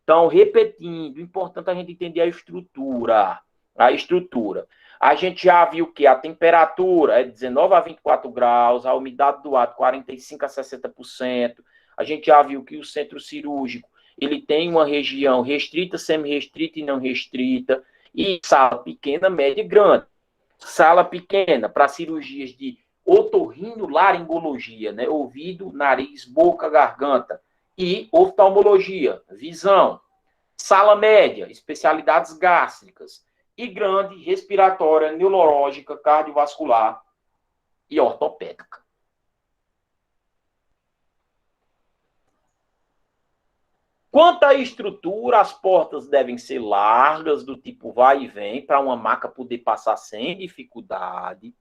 Então, repetindo, importante a gente entender a estrutura. A estrutura. A gente já viu que a temperatura é de 19 a 24 graus, a umidade do ar de 45 a 60%. A gente já viu que o centro cirúrgico ele tem uma região restrita, semi-restrita e não restrita, e sala pequena, média e grande. Sala pequena para cirurgias de otorrinolaringologia, né? Ouvido, nariz, boca, garganta, e oftalmologia, visão. Sala média, especialidades gástricas. E grande, respiratória, neurológica, cardiovascular e ortopédica. Quanto à estrutura, as portas devem ser largas, do tipo vai e vem, para uma maca poder passar sem dificuldade.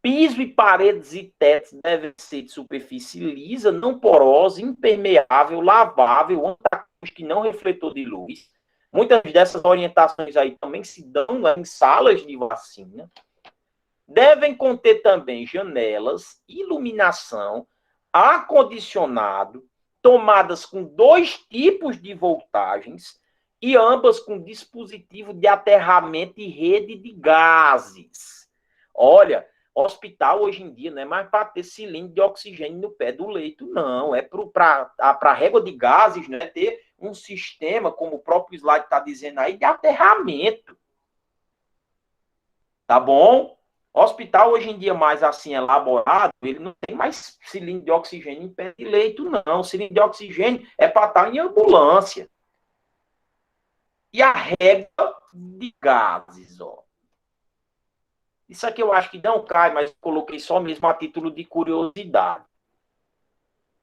Piso e paredes e tetos devem ser de superfície lisa, não porosa, impermeável, lavável, antiacústico e não refletor de luz. Muitas dessas orientações aí também se dão em salas de vacina. Devem conter também janelas, iluminação, ar-condicionado, tomadas com 2 tipos de voltagens e ambas com dispositivo de aterramento e rede de gases. Olha, hospital hoje em dia não é mais para ter cilindro de oxigênio no pé do leito, não. É para a régua de gases, né? Ter um sistema, como o próprio slide está dizendo aí, de aterramento. Tá bom? Hospital hoje em dia mais assim elaborado, ele não tem mais cilindro de oxigênio em pé de leito, não. O cilindro de oxigênio é para estar em ambulância. E a régua de gases, ó. Isso aqui eu acho que não cai, mas coloquei só mesmo a título de curiosidade.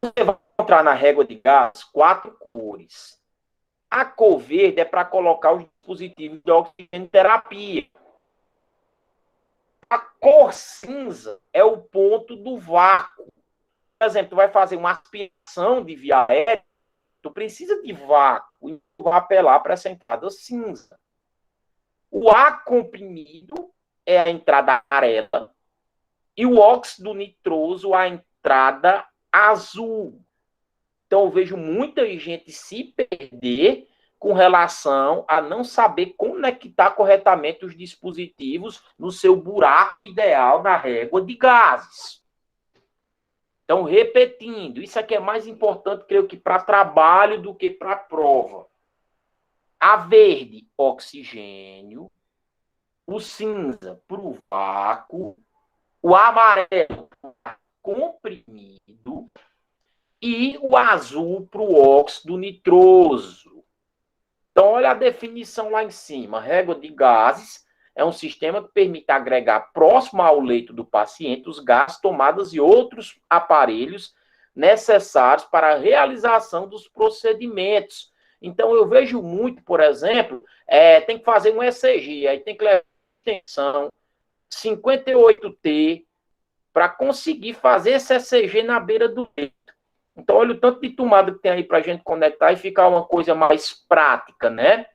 Você vai encontrar na régua de gás 4 cores. A cor verde é para colocar os dispositivos de oxigênio terapia. A cor cinza é o ponto do vácuo. Por exemplo, tu vai fazer uma aspiração de via aérea, tu precisa de vácuo e tu vai apelar para essa entrada cinza. O ar comprimido é a entrada amarela e o óxido nitroso a entrada azul. Então, eu vejo muita gente se perder com relação a não saber conectar corretamente os dispositivos no seu buraco ideal na régua de gases. Então, repetindo, isso aqui é mais importante, creio que para trabalho do que para prova. A verde, oxigênio. O cinza para o vácuo. O amarelo para comprimido. E o azul para o óxido nitroso. Então, olha a definição lá em cima. A régua de gases é um sistema que permite agregar próximo ao leito do paciente os gases, tomadas e outros aparelhos necessários para a realização dos procedimentos. Então, eu vejo muito, por exemplo, tem que fazer um ECG, aí tem que levar atenção 58T para conseguir fazer esse ECG na beira do leito. Então, olha o tanto de tomada que tem aí para a gente conectar e ficar uma coisa mais prática, né?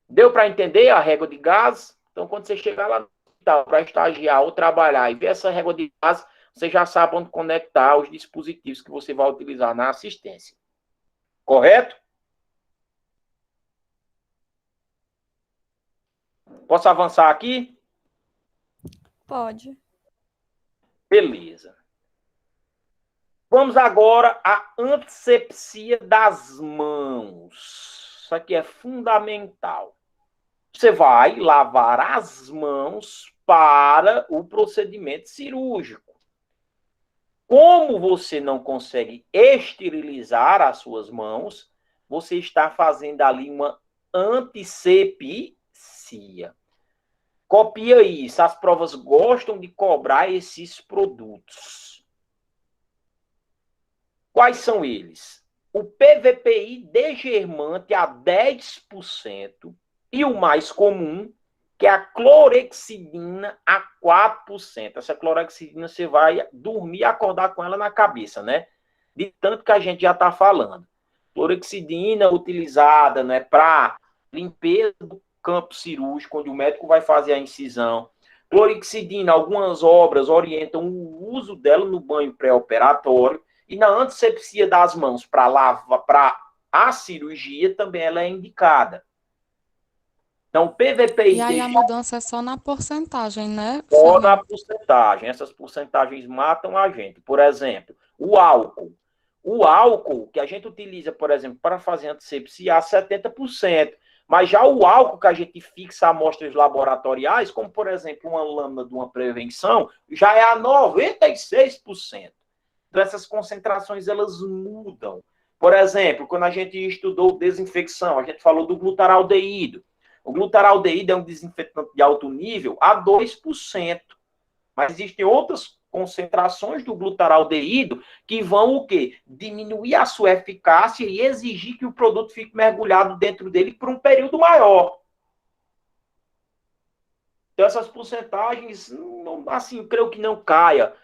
Deu para entender a régua de gás? Então, quando você chegar lá no hospital para estagiar ou trabalhar e ver essa régua de gás, você já sabe onde conectar os dispositivos que você vai utilizar na assistência. Correto? Posso avançar aqui? Pode. Beleza. Vamos agora à antisepsia das mãos. Isso aqui é fundamental. Você vai lavar as mãos para o procedimento cirúrgico. Como você não consegue esterilizar as suas mãos, você está fazendo ali uma antisepsia. Copia isso. As provas gostam de cobrar esses produtos. Quais são eles? O PVPI degermante a 10% e o mais comum, que é a clorexidina a 4%. Essa clorexidina você vai dormir e acordar com ela na cabeça, né? De tanto que a gente já está falando. Clorexidina utilizada, né, para limpeza do campo cirúrgico, onde o médico vai fazer a incisão. Clorexidina, algumas obras orientam o uso dela no banho pré-operatório. E na antisepsia das mãos para a cirurgia também ela é indicada. Então, PVPI... E aí a mudança é só na porcentagem, né, Só na Fernando? porcentagem. Essas porcentagens matam a gente. Por exemplo, o álcool. O álcool que a gente utiliza, por exemplo, para fazer antisepsia, a 70%. Mas já o álcool que a gente fixa a amostras laboratoriais, como, por exemplo, uma lâmina de uma prevenção, já é a 96%. Então, essas concentrações, elas mudam. Por exemplo, quando a gente estudou desinfecção, a gente falou do glutaraldeído. O glutaraldeído é um desinfetante de alto nível a 2%. Mas existem outras concentrações do glutaraldeído que vão o quê? Diminuir a sua eficácia e exigir que o produto fique mergulhado dentro dele por um período maior. Então, essas porcentagens, assim, eu creio que não caia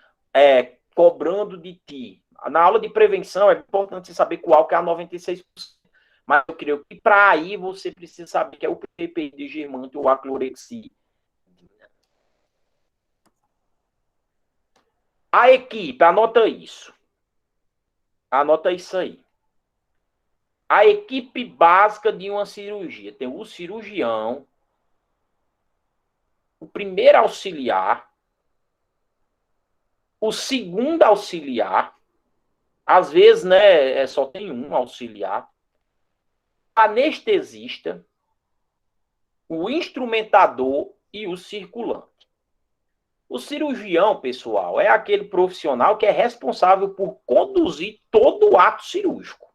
cobrando de ti. Na aula de prevenção é importante você saber que o álcool é a 96%. Mas eu creio que para aí você precisa saber que é o PPI degermante ou a clorexidina. A equipe, anota isso. Anota isso aí. A equipe básica de uma cirurgia tem o cirurgião, o primeiro auxiliar, o segundo auxiliar, às vezes, né, só tem um auxiliar, anestesista, o instrumentador e o circulante. O cirurgião, pessoal, é aquele profissional que é responsável por conduzir todo o ato cirúrgico.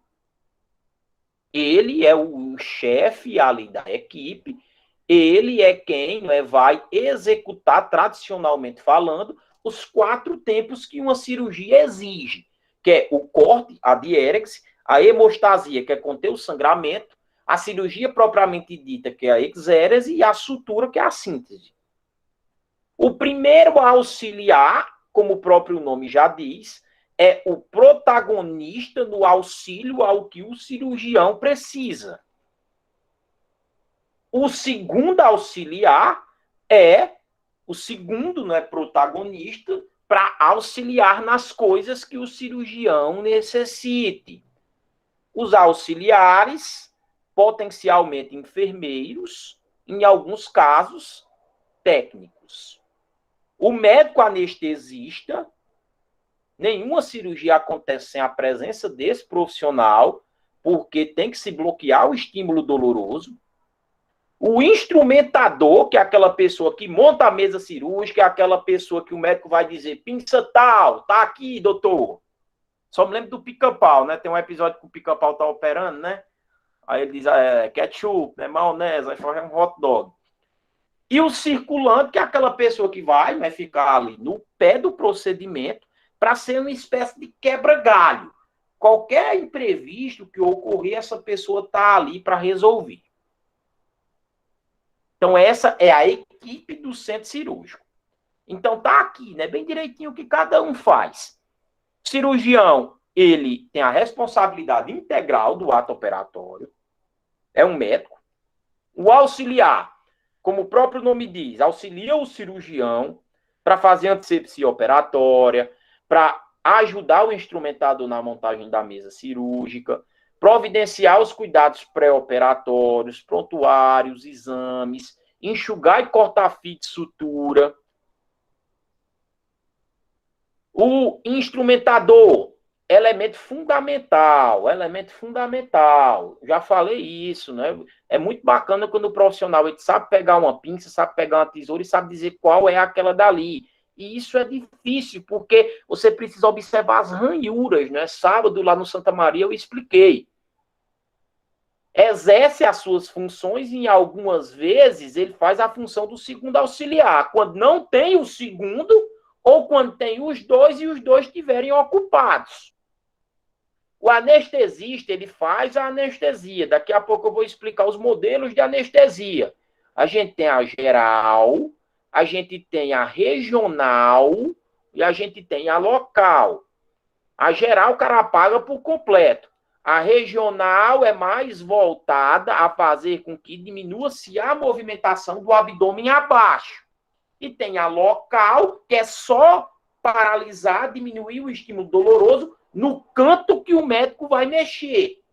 Ele é o chefe ali da equipe, ele é quem vai executar, tradicionalmente falando, os 4 tempos que uma cirurgia exige, que é o corte, a diérese, a hemostasia, que é conter o sangramento, a cirurgia propriamente dita, que é a exérese, e a sutura, que é a síntese. O primeiro auxiliar, como o próprio nome já diz, é o protagonista no auxílio ao que o cirurgião precisa. O segundo auxiliar o segundo, não é protagonista, para auxiliar nas coisas que o cirurgião necessite. Os auxiliares, potencialmente enfermeiros, em alguns casos, técnicos. O médico anestesista, nenhuma cirurgia acontece sem a presença desse profissional, porque tem que se bloquear o estímulo doloroso. O instrumentador, que é aquela pessoa que monta a mesa cirúrgica, é aquela pessoa que o médico vai dizer, pinça tal, tá aqui, doutor. Só me lembro do Pica-Pau, né? Tem um episódio que o Pica-Pau tá operando, né? Aí ele diz, ketchup, né? Maionese, aí faz um hot dog. E o circulante, que é aquela pessoa que vai ficar ali no pé do procedimento para ser uma espécie de quebra-galho. Qualquer imprevisto que ocorrer, essa pessoa está ali para resolver. Então, essa é a equipe do centro cirúrgico. Então, tá aqui, né? Bem direitinho o que cada um faz. O cirurgião, ele tem a responsabilidade integral do ato operatório. É um médico. O auxiliar, como o próprio nome diz, auxilia o cirurgião para fazer antisepsia operatória, para ajudar o instrumentador na montagem da mesa cirúrgica, providenciar os cuidados pré-operatórios, prontuários, exames, enxugar e cortar fio de sutura. O instrumentador, elemento fundamental. Já falei isso, né? É muito bacana quando o profissional ele sabe pegar uma pinça, sabe pegar uma tesoura e sabe dizer qual é aquela dali. E isso é difícil, porque você precisa observar as ranhuras, né? Sábado, lá no Santa Maria, eu expliquei. Exerce as suas funções e, algumas vezes, ele faz a função do segundo auxiliar, quando não tem o segundo, ou quando tem os dois e os dois estiverem ocupados. O anestesista, ele faz a anestesia. Daqui a pouco eu vou explicar os modelos de anestesia. A gente tem a geral, a gente tem a regional e a gente tem a local. A geral o cara paga por completo. A regional é mais voltada a fazer com que diminua-se a movimentação do abdômen abaixo. E tem a local, que é só paralisar, diminuir o estímulo doloroso no canto que o médico vai mexer.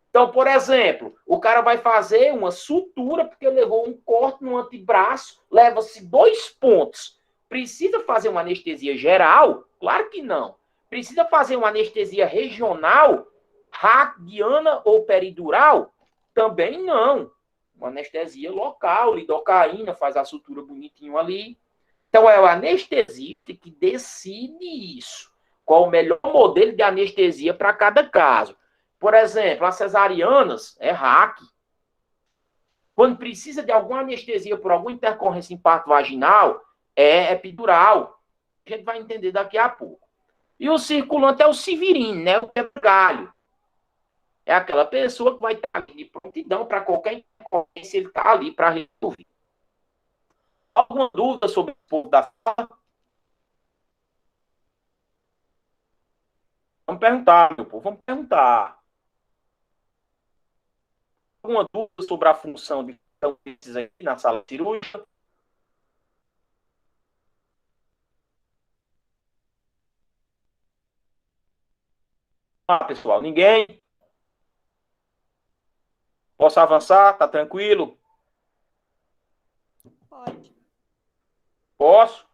Então, por exemplo, o cara vai fazer uma sutura porque levou um corte no antebraço, leva-se 2 pontos. Precisa fazer uma anestesia geral? Claro que não. Precisa fazer uma anestesia regional, radiana ou peridural? Também não. Uma anestesia local, lidocaína, faz a sutura bonitinho ali. Então, é o anestesista que decide isso. Qual o melhor modelo de anestesia para cada caso. Por exemplo, as cesarianas é RAC. Quando precisa de alguma anestesia por alguma intercorrência em parto vaginal, é epidural. A gente vai entender daqui a pouco. E o circulante é o Severine, né? O quebra-galho. É aquela pessoa que vai estar ali de prontidão para qualquer intercorrência, ele está ali para resolver. Alguma dúvida sobre o povo da fala? Vamos perguntar, meu povo, vamos perguntar. Alguma dúvida sobre a função de cada um desses aqui na sala cirúrgica? Ah, pessoal, ninguém? Posso avançar? Tá tranquilo? Pode. Posso?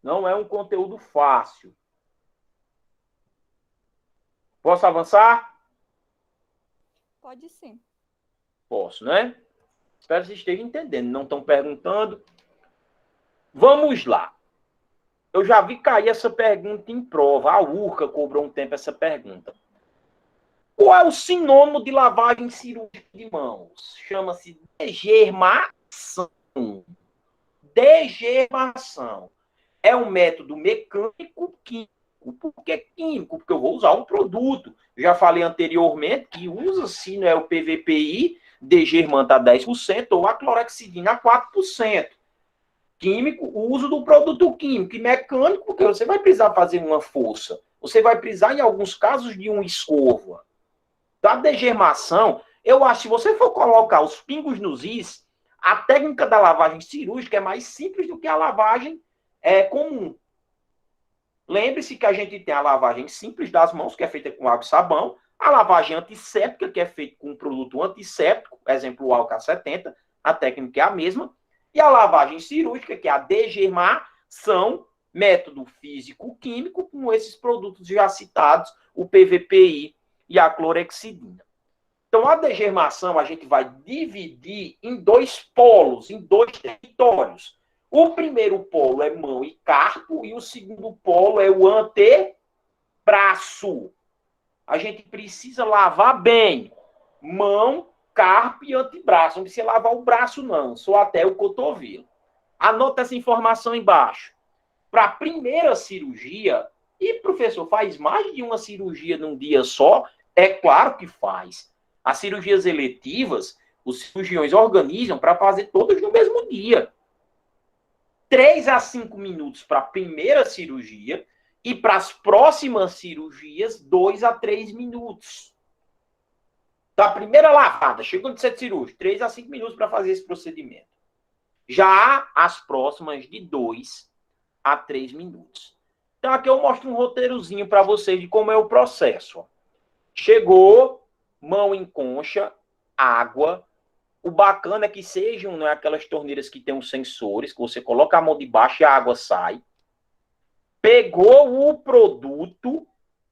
Não é um conteúdo fácil. Posso avançar? Pode sim. Posso, né? Espero que vocês estejam entendendo. Não estão perguntando. Vamos lá. Eu já vi cair essa pergunta em prova. A URCA cobrou um tempo essa pergunta. Qual é o sinônimo de lavagem cirúrgica de mãos? Chama-se degermação. Degermação. É um método mecânico químico. Por que químico? Porque eu vou usar um produto. Já falei anteriormente que usa-se, né, o PVPI, degermanta a 10% ou a clorexidina a 4%. Químico, o uso do produto químico. E mecânico, porque você vai precisar fazer uma força. Você vai precisar, em alguns casos, de uma escova. Da degermação, eu acho que se você for colocar os pingos nos is, a técnica da lavagem cirúrgica é mais simples do que a lavagem comum. Lembre-se que a gente tem a lavagem simples das mãos, que é feita com água e sabão, a lavagem antisséptica, que é feita com um produto antisséptico, exemplo, o álcool 70, a técnica é a mesma, e a lavagem cirúrgica, que é a degermação, método físico-químico, com esses produtos já citados, o PVPI e a clorexidina. Então, a degermação a gente vai dividir em 2 polos, em 2 territórios. O primeiro polo é mão e carpo, e o segundo polo é o antebraço. A gente precisa lavar bem mão, carpo e antebraço. Não precisa lavar o braço, não, só até o cotovelo. Anota essa informação embaixo. Para a primeira cirurgia, e professor, faz mais de uma cirurgia num dia só? É claro que faz. As cirurgias eletivas, os cirurgiões organizam para fazer todas no mesmo dia. 3 a 5 minutos para a primeira cirurgia e para as próximas cirurgias, 2 a 3 minutos. Da primeira lavada, chegou de ser cirúrgico, 3 a 5 minutos para fazer esse procedimento. Já as próximas, de 2 a 3 minutos. Então, aqui eu mostro um roteirozinho para vocês de como é o processo. Chegou, mão em concha, água. O bacana é que sejam, né, aquelas torneiras que tem os sensores, que você coloca a mão de baixo e a água sai. Pegou o produto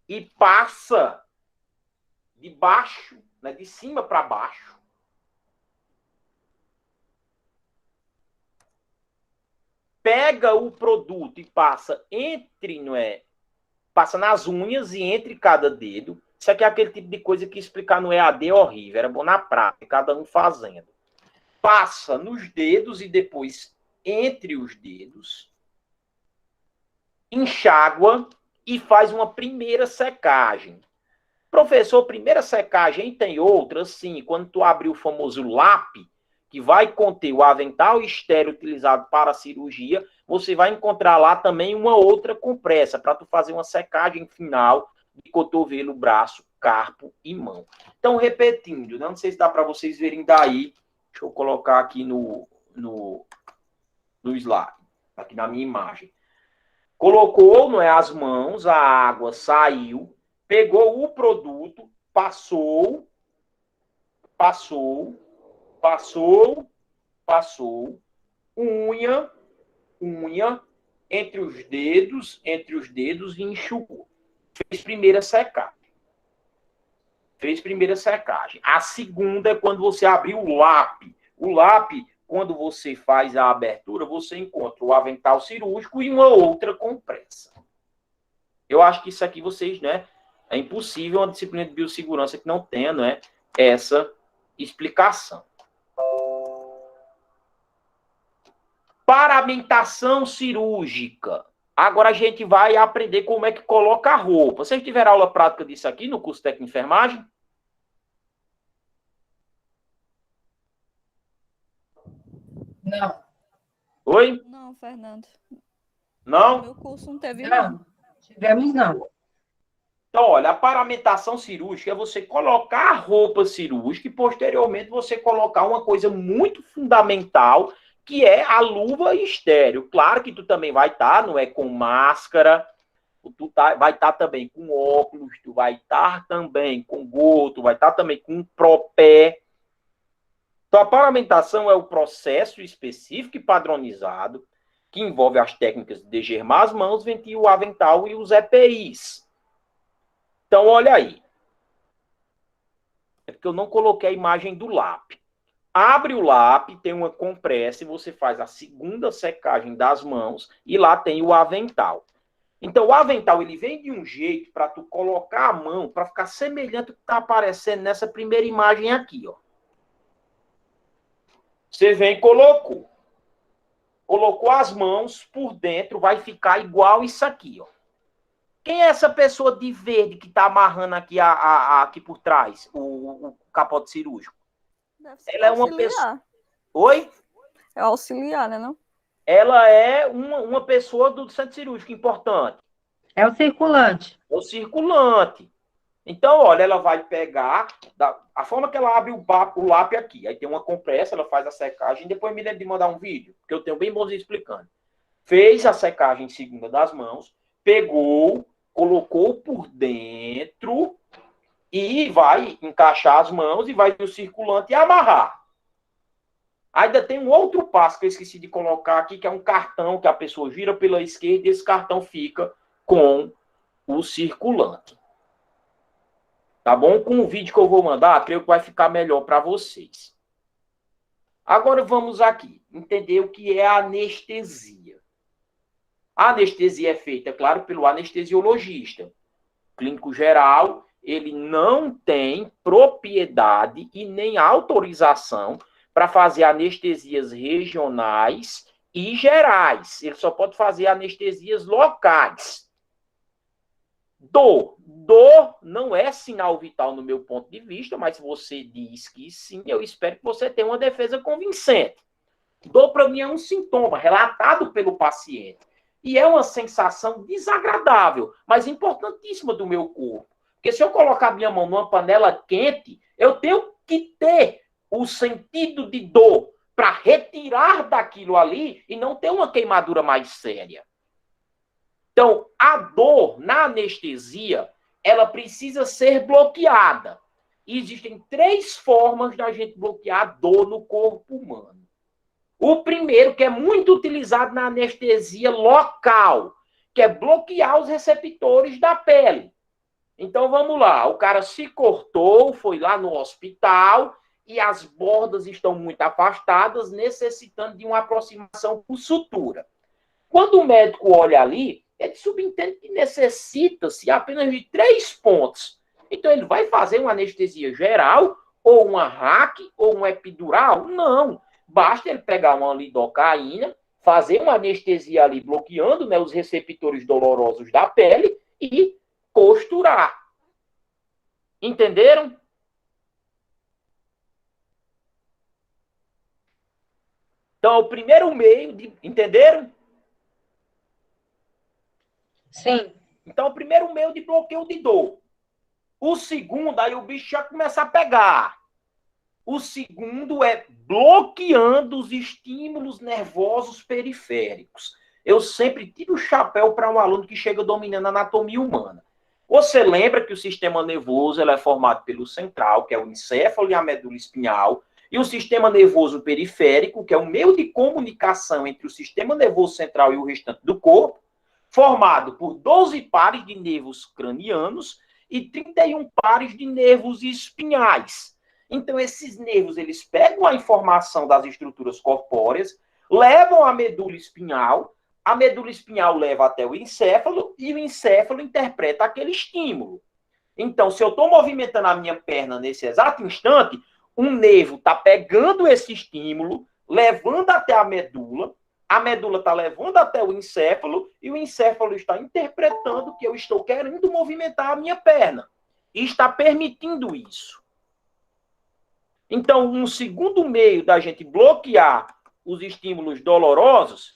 e passa de baixo, né, de cima para baixo. pega o produto e passa passa nas unhas e entre cada dedo. Isso aqui é aquele tipo de coisa que explicar no EAD é horrível, era bom na prática, cada um fazendo. Passa nos dedos e depois entre os dedos, enxágua e faz uma primeira secagem. Professor, primeira secagem tem outra? Sim, quando tu abrir o famoso LAP, que vai conter o avental estéreo utilizado para a cirurgia, você vai encontrar lá também uma outra compressa para tu fazer uma secagem final de cotovelo, braço, carpo e mão. Então, repetindo, não sei se dá para vocês verem daí. Deixa eu colocar aqui no slide, aqui na minha imagem. Colocou, não é, as mãos, a água saiu, pegou o produto, passou, unha, entre os dedos e enxugou. Fez primeira secagem. A segunda é quando você abriu o LAP. O LAP, quando você faz a abertura, você encontra o avental cirúrgico e uma outra compressa. Eu acho que isso aqui vocês, né? É impossível uma disciplina de biossegurança que não tenha, né, essa explicação. Paramentação cirúrgica. Agora a gente vai aprender como é que coloca a roupa. Vocês tiveram aula prática disso aqui no curso técnico de enfermagem? Não. Oi? Não, Fernando. Não? Meu curso não teve, não. Não, tivemos não. Então, olha, a paramentação cirúrgica é você colocar a roupa cirúrgica e, posteriormente, você colocar uma coisa muito fundamental, que é a luva estéreo. Claro que tu também vai estar, não é, com máscara, vai estar também com óculos, tu vai estar também com gorro, tu vai estar também com propé. Então, a paramentação é o processo específico e padronizado que envolve as técnicas de degermar as mãos, ventir o avental e os EPIs. Então, olha aí. É porque eu não coloquei a imagem do LAP. Abre o LAP, tem uma compressa e você faz a segunda secagem das mãos e lá tem o avental. Então, o avental, ele vem de um jeito para tu colocar a mão, para ficar semelhante ao que está aparecendo nessa primeira imagem aqui, ó. Você vem e colocou. Colocou as mãos por dentro, vai ficar igual isso aqui, ó. Quem é essa pessoa de verde que está amarrando aqui, aqui por trás, o capote cirúrgico? Deve ser Ela é uma auxiliar. pessoa... Oi? É auxiliar, né, não? Ela é uma pessoa do centro cirúrgico importante. É o circulante. É o circulante. Então, olha, ela vai pegar... A forma que ela abre o LAP aqui. Aí tem uma compressa, ela faz a secagem. Depois me lembro de mandar um vídeo, porque eu tenho bem bonzinho explicando. Fez a secagem segunda das mãos, pegou, colocou por dentro e vai encaixar as mãos e vai vir o circulante e amarrar. Ainda tem um outro passo que eu esqueci de colocar aqui, que é um cartão que a pessoa gira pela esquerda e esse cartão fica com o circulante. Tá bom? Com o vídeo que eu vou mandar, creio que vai ficar melhor para vocês. Agora vamos aqui entender o que é a anestesia. A anestesia é feita, claro, pelo anestesiologista. O clínico geral, ele não tem propriedade e nem autorização para fazer anestesias regionais e gerais. Ele só pode fazer anestesias locais. Dor não é sinal vital no meu ponto de vista, mas se você diz que sim, eu espero que você tenha uma defesa convincente. Dor, para mim, é um sintoma relatado pelo paciente. E é uma sensação desagradável, mas importantíssima do meu corpo. Porque se eu colocar minha mão numa panela quente, eu tenho que ter o sentido de dor para retirar daquilo ali e não ter uma queimadura mais séria. Então, a dor na anestesia, ela precisa ser bloqueada. E existem 3 formas da gente bloquear a dor no corpo humano. O primeiro, que é muito utilizado na anestesia local, que é bloquear os receptores da pele. Então, vamos lá. O cara se cortou, foi lá no hospital e as bordas estão muito afastadas, necessitando de uma aproximação por sutura. Quando o médico olha ali, ele subentende que necessita-se apenas de 3 pontos. Então, ele vai fazer uma anestesia geral, ou uma RAC, ou uma epidural? Não. Basta ele pegar uma lidocaína, fazer uma anestesia ali, bloqueando, né, os receptores dolorosos da pele e costurar. Entenderam? Então, o primeiro meio de... Entenderam? Sim. Então, o primeiro meio de bloqueio de dor. O segundo, aí o bicho já começa a pegar. O segundo é bloqueando os estímulos nervosos periféricos. Eu sempre tiro o chapéu para um aluno que chega dominando a anatomia humana. Você lembra que o sistema nervoso ele é formado pelo central, que é o encéfalo e a medula espinhal, e o sistema nervoso periférico, que é o meio de comunicação entre o sistema nervoso central e o restante do corpo, formado por 12 pares de nervos cranianos e 31 pares de nervos espinhais. Então, esses nervos, eles pegam a informação das estruturas corpóreas, levam à medula espinhal, a medula espinhal leva até o encéfalo, e o encéfalo interpreta aquele estímulo. Então, se eu estou movimentando a minha perna nesse exato instante, um nervo está pegando esse estímulo, levando até a medula está levando até o encéfalo, e o encéfalo está interpretando que eu estou querendo movimentar a minha perna. E está permitindo isso. Então, um segundo meio da gente bloquear os estímulos dolorosos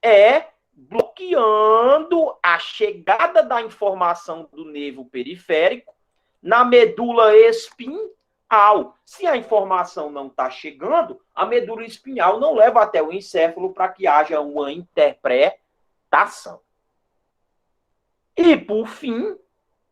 é bloqueando a chegada da informação do nervo periférico na medula espinhal. Se a informação não está chegando, a medula espinhal não leva até o encéfalo para que haja uma interpretação. E, por fim,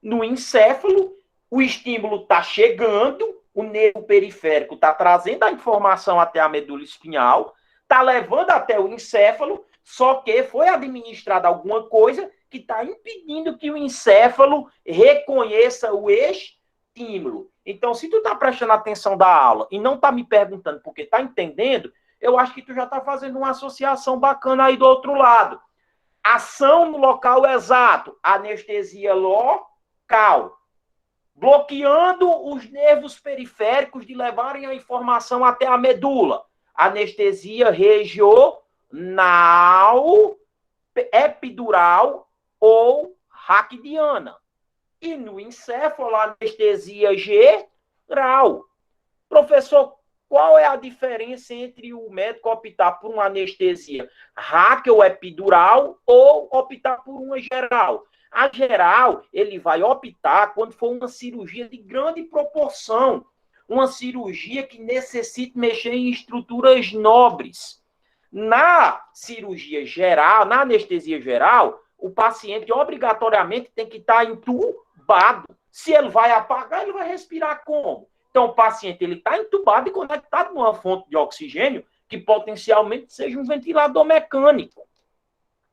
no encéfalo, o estímulo está chegando, o nervo periférico está trazendo a informação até a medula espinhal, está levando até o encéfalo, só que foi administrada alguma coisa que está impedindo que o encéfalo reconheça o estímulo. Então, se tu está prestando atenção da aula e não está me perguntando porque está entendendo, eu acho que tu já está fazendo uma associação bacana aí do outro lado. Ação no local exato, anestesia local. Bloqueando os nervos periféricos de levarem a informação até a medula. Anestesia regional, epidural ou raquidiana. E no encéfalo, anestesia geral. Professor, qual é a diferença entre o médico optar por uma anestesia raque ou epidural ou optar por uma geral? A geral, ele vai optar quando for uma cirurgia de grande proporção, uma cirurgia que necessite mexer em estruturas nobres. Na cirurgia geral, na anestesia geral, o paciente obrigatoriamente tem que estar entubado. Se ele vai apagar, ele vai respirar como? Então, o paciente está entubado e conectado numa fonte de oxigênio que potencialmente seja um ventilador mecânico.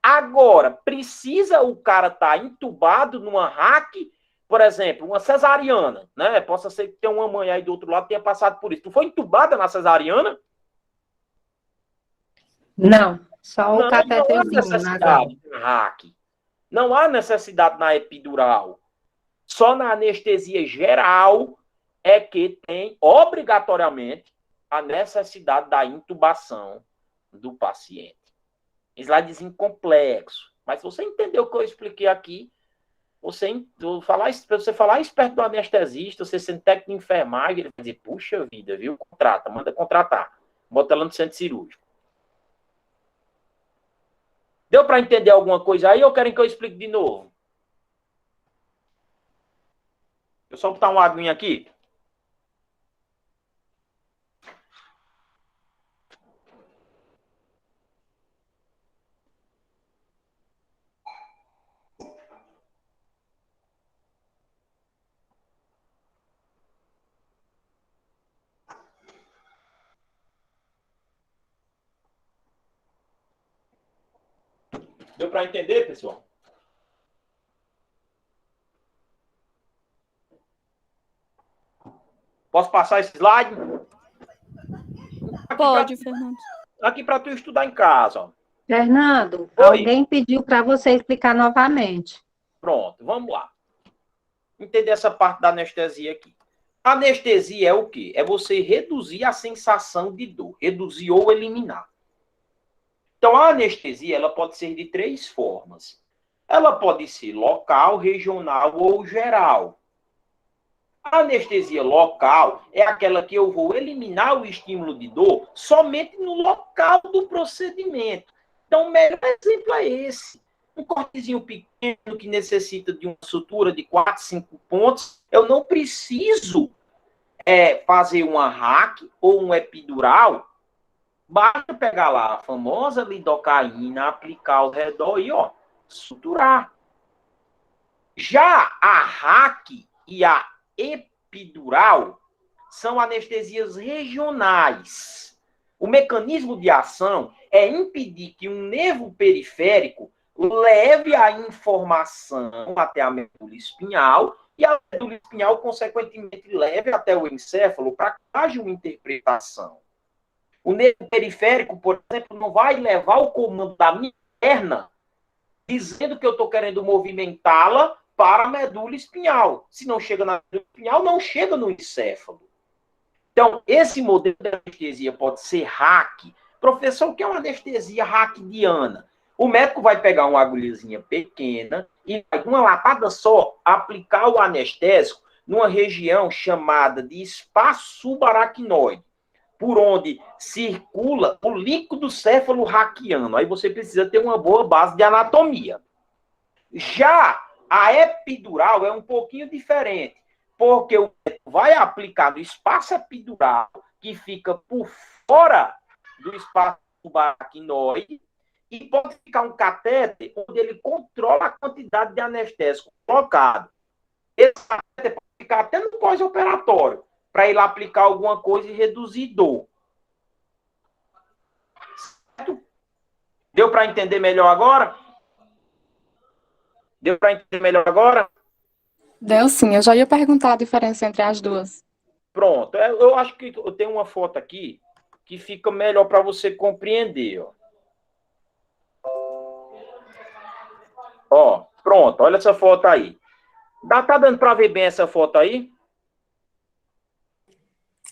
Agora, precisa o cara estar entubado numa RAC, por exemplo, uma cesariana, né? Possa ser que tenha uma mãe aí do outro lado que tenha passado por isso. Tu foi entubada na cesariana? Não, só o Não há cateterzinho necessidade na RAC. Não há necessidade na epidural. Só na anestesia geral é que tem, obrigatoriamente, a necessidade da intubação do paciente. Slidezinho complexo. Mas se você entendeu o que eu expliquei aqui, você falar isso perto do anestesista, você sendo técnico de enfermagem, ele vai dizer, puxa vida, viu? Contrata, manda contratar. Bota ela no centro cirúrgico. Deu para entender alguma coisa aí ou querem que eu explique de novo? Eu só botar uma aguinha aqui. Deu para entender, pessoal? Posso passar esse slide? Pode, Fernando. Aqui para tu estudar em casa. Ó. Fernando, Oi. alguém pediu para você explicar novamente. Pronto, vamos lá. Entender essa parte da anestesia aqui. Anestesia é o quê? É você reduzir a sensação de dor, reduzir ou eliminar. Então, a anestesia ela pode ser de 3 formas. Ela pode ser local, regional ou geral. A anestesia local é aquela que eu vou eliminar o estímulo de dor somente no local do procedimento. Então, o melhor exemplo é esse. Um cortezinho pequeno que necessita de uma sutura de 4, 5 pontos, eu não preciso fazer uma hack ou um epidural. Basta pegar lá a famosa lidocaína, aplicar ao redor e, ó, suturar. Já a hack e a epidural são anestesias regionais. O mecanismo de ação é impedir que um nervo periférico leve a informação até a medula espinhal e a medula espinhal, consequentemente, leve até o encéfalo para que haja uma interpretação. O nervo periférico, por exemplo, não vai levar o comando da minha perna dizendo que eu estou querendo movimentá-la para a medula espinhal. Se não chega na medula espinhal, não chega no encéfalo. Então, esse modelo de anestesia pode ser hack. Professor, o que é uma anestesia hackidiana? O médico vai pegar uma agulhazinha pequena e, com uma lapada só, aplicar o anestésico numa região chamada de espaço subaracnoide, por onde circula o líquido céfalo-raquiano. Aí você precisa ter uma boa base de anatomia. Já a epidural é um pouquinho diferente, porque o médico vai aplicar no espaço epidural, que fica por fora do espaço subaracnoide, e pode ficar um catéter onde ele controla a quantidade de anestésico colocado. Esse catéter pode ficar até no pós-operatório, para ele aplicar alguma coisa e reduzir dor. Certo? Deu para entender melhor agora? Deu para entender melhor agora? Deu sim, eu já ia perguntar a diferença entre as duas. Pronto. Eu acho que eu tenho uma foto aqui que fica melhor para você compreender. Ó, pronto. Olha essa foto aí. Tá dando para ver bem essa foto aí?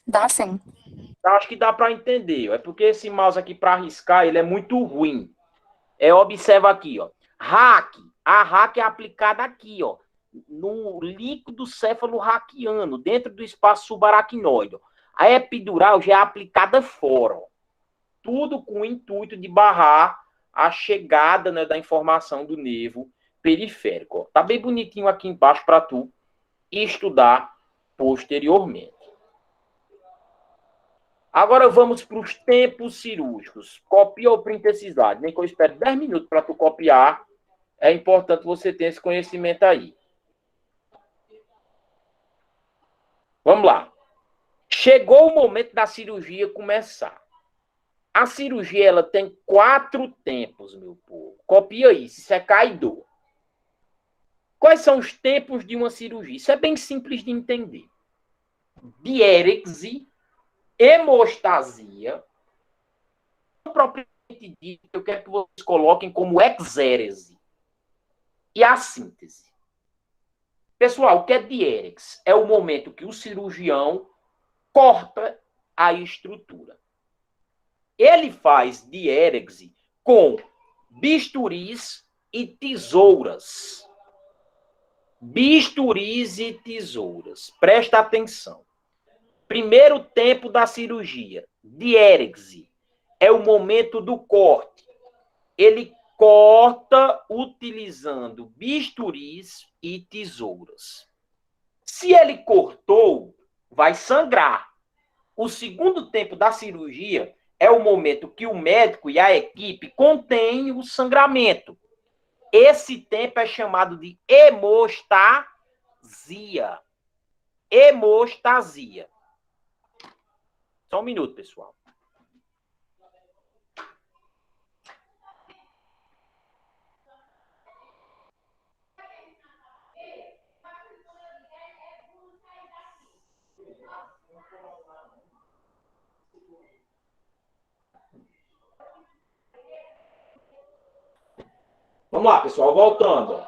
Dá sim. Acho que dá para entender. É porque esse mouse aqui para riscar, ele é muito ruim. Observa aqui, ó. Hack. A hack é aplicada aqui, ó, no líquido céfalo-raquiano, dentro do espaço subaracnoide. A epidural já é aplicada fora, ó. Tudo com o intuito de barrar a chegada, né, da informação do nervo periférico. Ó. Tá bem bonitinho aqui embaixo para tu estudar posteriormente. Agora vamos para os tempos cirúrgicos. Copia ou print esse slide. Nem que eu espere 10 minutos para tu copiar. É importante você ter esse conhecimento aí. Vamos lá. Chegou o momento da cirurgia começar. A cirurgia ela tem 4 tempos, meu povo. Copia aí, se secar e dor. Quais são os tempos de uma cirurgia? Isso é bem simples de entender. Diérese, hemostasia, propriamente dito, eu quero que vocês coloquem como exérese. E a síntese. Pessoal, o que é diérese? É o momento que o cirurgião corta a estrutura. Ele faz diérese com bisturis e tesouras. Bisturis e tesouras. Presta atenção. Primeiro tempo da cirurgia, diérese. É o momento do corte. Ele corta utilizando bisturis e tesouras. Se ele cortou, vai sangrar. O segundo tempo da cirurgia é o momento que o médico e a equipe contêm o sangramento. Esse tempo é chamado de hemostasia. Hemostasia. Só um minuto, pessoal. Vamos lá, pessoal, voltando.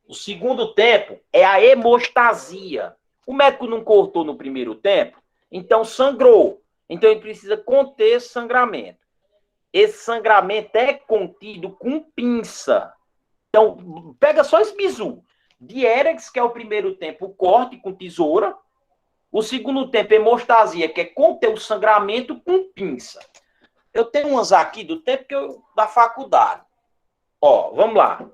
O segundo tempo é a hemostasia. O médico não cortou no primeiro tempo, então sangrou. Então ele precisa conter sangramento. Esse sangramento é contido com pinça. Então, pega só esse bizu. Diérex, que é o primeiro tempo, o corte com tesoura. O segundo tempo, hemostasia, que é conter o sangramento com pinça. Eu tenho umas aqui do tempo da faculdade. Ó, vamos lá.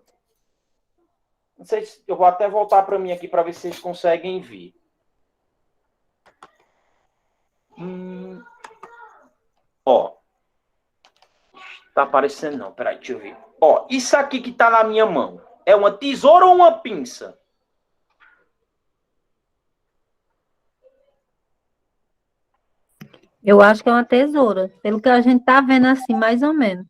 Não sei se eu vou até voltar para mim aqui para ver se vocês conseguem ver. Ó. Tá aparecendo não, peraí, deixa eu ver. Ó, isso aqui que tá na minha mão, é uma tesoura ou uma pinça? Eu acho que é uma tesoura, pelo que a gente tá vendo assim, mais ou menos.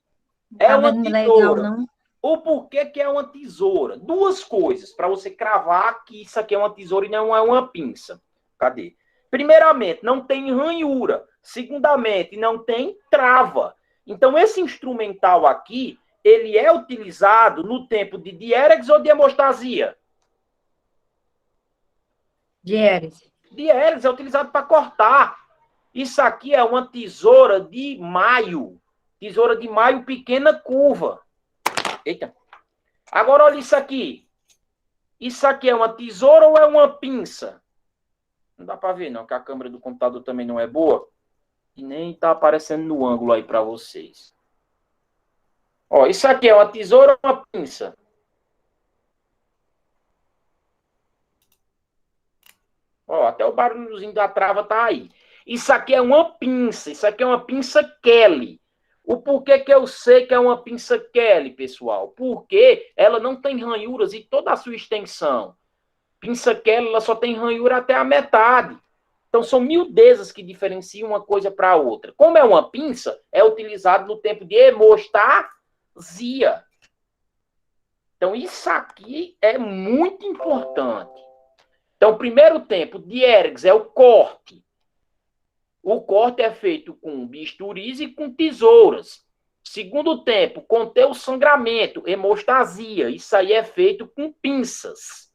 É Tá uma vendo legal, tesoura. não? O porquê que é uma tesoura? Duas coisas, para você cravar que isso aqui é uma tesoura e não é uma pinça. Cadê? Primeiramente, não tem ranhura. Segundamente, não tem trava. Então, esse instrumental aqui, ele é utilizado no tempo de diérex ou de hemostasia? Diérex. Diérex é utilizado para cortar. Isso aqui é uma tesoura de maio. Tesoura de maio pequena curva. Eita. Agora, olha isso aqui. Isso aqui é uma tesoura ou é uma pinça? Não dá para ver, não, que a câmera do computador também não é boa. E nem tá aparecendo no ângulo aí para vocês. Ó, isso aqui é uma tesoura ou uma pinça? Ó, até o barulhozinho da trava tá aí. Isso aqui é uma pinça. Isso aqui é uma pinça Kelly. O porquê que eu sei que é uma pinça Kelly, pessoal? Porque ela não tem ranhuras em toda a sua extensão. Pinça Kelly, ela só tem ranhura até a metade. Então, são miudezas que diferenciam uma coisa para a outra. Como é uma pinça, é utilizado no tempo de hemostasia. Então, isso aqui é muito importante. Então, o primeiro tempo, diérex, é o corte. O corte é feito com bisturis e com tesouras. Segundo tempo, conter o sangramento, hemostasia. Isso aí é feito com pinças.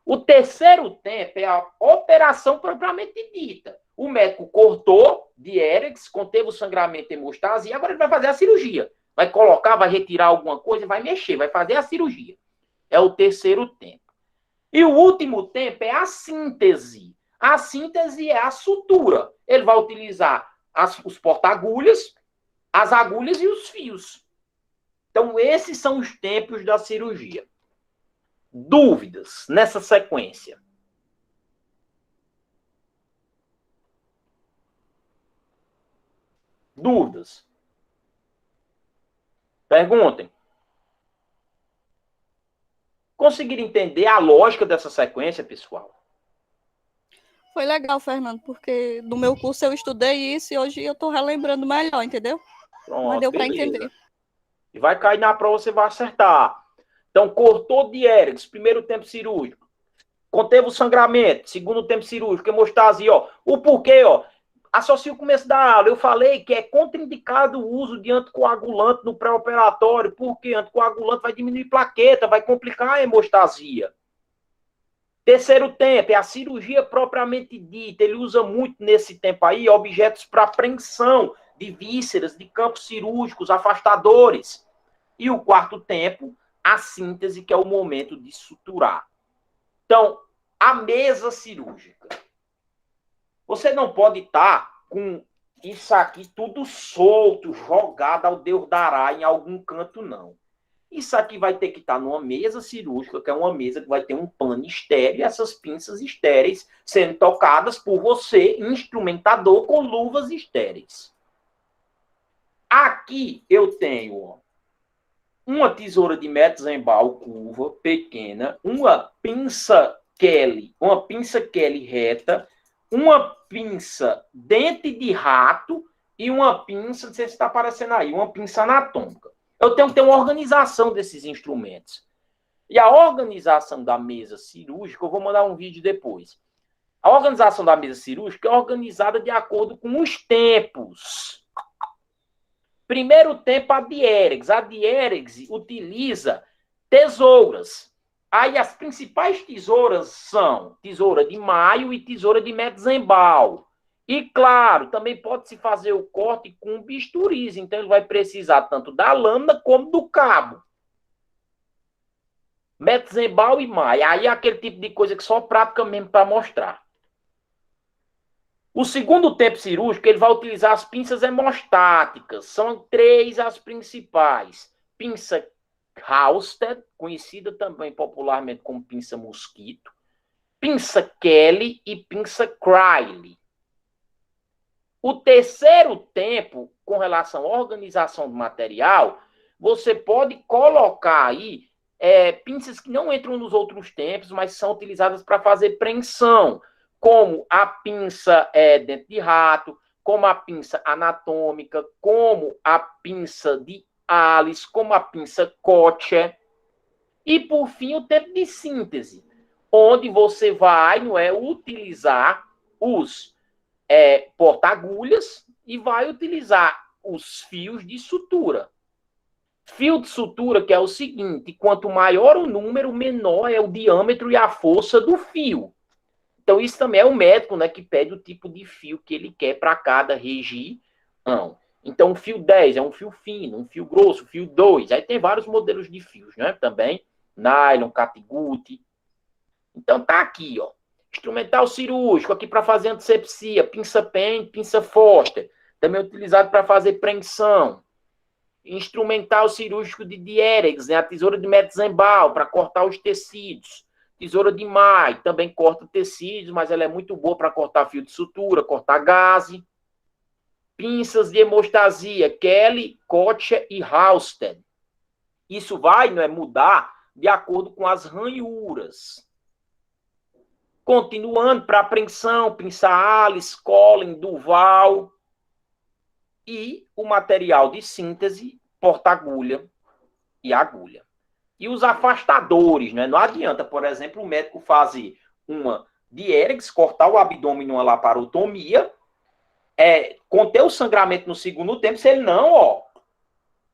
O terceiro tempo é a operação propriamente dita. O médico cortou, diérex, conteve o sangramento, hemostasia, e agora ele vai fazer a cirurgia. Vai colocar, vai retirar alguma coisa, vai mexer, vai fazer a cirurgia. É o terceiro tempo. E o último tempo é a síntese. A síntese é a sutura. Ele vai utilizar os porta-agulhas, as agulhas e os fios. Então, esses são os tempos da cirurgia. Dúvidas nessa sequência? Dúvidas? Perguntem. Conseguiram entender a lógica dessa sequência, pessoal? Foi legal, Fernando, porque no meu curso eu estudei isso e hoje eu tô relembrando melhor, entendeu? Pronto, Mas deu para beleza. entender. E vai cair na prova, você vai acertar. Então, cortou diérex, primeiro tempo cirúrgico. Conteve o sangramento, segundo tempo cirúrgico, hemostasia, ó. O porquê, ó. Associa o começo da aula. Eu falei que é contraindicado o uso de anticoagulante no pré-operatório, porque anticoagulante vai diminuir plaqueta, vai complicar a hemostasia. Terceiro tempo é a cirurgia propriamente dita. Ele usa muito nesse tempo aí objetos para apreensão de vísceras, de campos cirúrgicos, afastadores. E o quarto tempo, a síntese, que é o momento de suturar. Então, a mesa cirúrgica. Você não pode estar com isso aqui tudo solto, jogado ao Deus dará em algum canto, não. Isso aqui vai ter que estar numa mesa cirúrgica, que é uma mesa que vai ter um pano estéreo, e essas pinças estéreis sendo tocadas por você, instrumentador, com luvas estéreis. Aqui eu tenho, ó, uma tesoura de Metzenbaum curva, pequena, uma pinça Kelly reta, uma pinça dente de rato e uma pinça, não sei se está aparecendo aí, uma pinça anatômica. Eu tenho que ter uma organização desses instrumentos. E a organização da mesa cirúrgica, eu vou mandar um vídeo depois. A organização da mesa cirúrgica é organizada de acordo com os tempos. Primeiro tempo, a diéregs. A diéregs utiliza tesouras. Aí as principais tesouras são tesoura de maio e tesoura de Metzenbaum. E, claro, também pode-se fazer o corte com bisturis. Então, ele vai precisar tanto da lâmina como do cabo. Metzenbaum e maio. Aí é aquele tipo de coisa que só prática mesmo para mostrar. O segundo tempo cirúrgico, ele vai utilizar as pinças hemostáticas. São 3 as principais. Pinça Halsted, conhecida também popularmente como pinça mosquito. Pinça Kelly e pinça Criley. O terceiro tempo, com relação à organização do material, você pode colocar aí pinças que não entram nos outros tempos, mas são utilizadas para fazer preensão, como a pinça dente de rato, como a pinça anatômica, como a pinça de Alice, como a pinça Kotcher. E, por fim, o tempo de síntese, onde você vai utilizar os porta-agulhas e vai utilizar os fios de sutura. Fio de sutura, que é o seguinte, quanto maior o número, menor é o diâmetro e a força do fio. Então, isso também é o médico, né, que pede o tipo de fio que ele quer para cada região. Então, o fio 10 é um fio fino, um fio grosso, fio 2. Aí tem vários modelos de fios, né, também. Nylon, catiguti. Então, tá aqui, ó. Instrumental cirúrgico, aqui para fazer antisepsia, pinça Penn, pinça Foster. Também utilizado para fazer preensão. Instrumental cirúrgico de diéregs, né, a tesoura de Metzenbaum, para cortar os tecidos. Tesoura de May, também corta tecidos, mas ela é muito boa para cortar fio de sutura, cortar gaze. Pinças de hemostasia, Kelly, Kotcher e Halsted. Isso vai mudar de acordo com as ranhuras. Continuando para apreensão, pinça Alice, Collin, Duval. E o material de síntese, porta-agulha e agulha. E os afastadores, né? Não adianta, por exemplo, o médico fazer uma diéregs, cortar o abdômen numa laparotomia, conter o sangramento no segundo tempo, se ele não,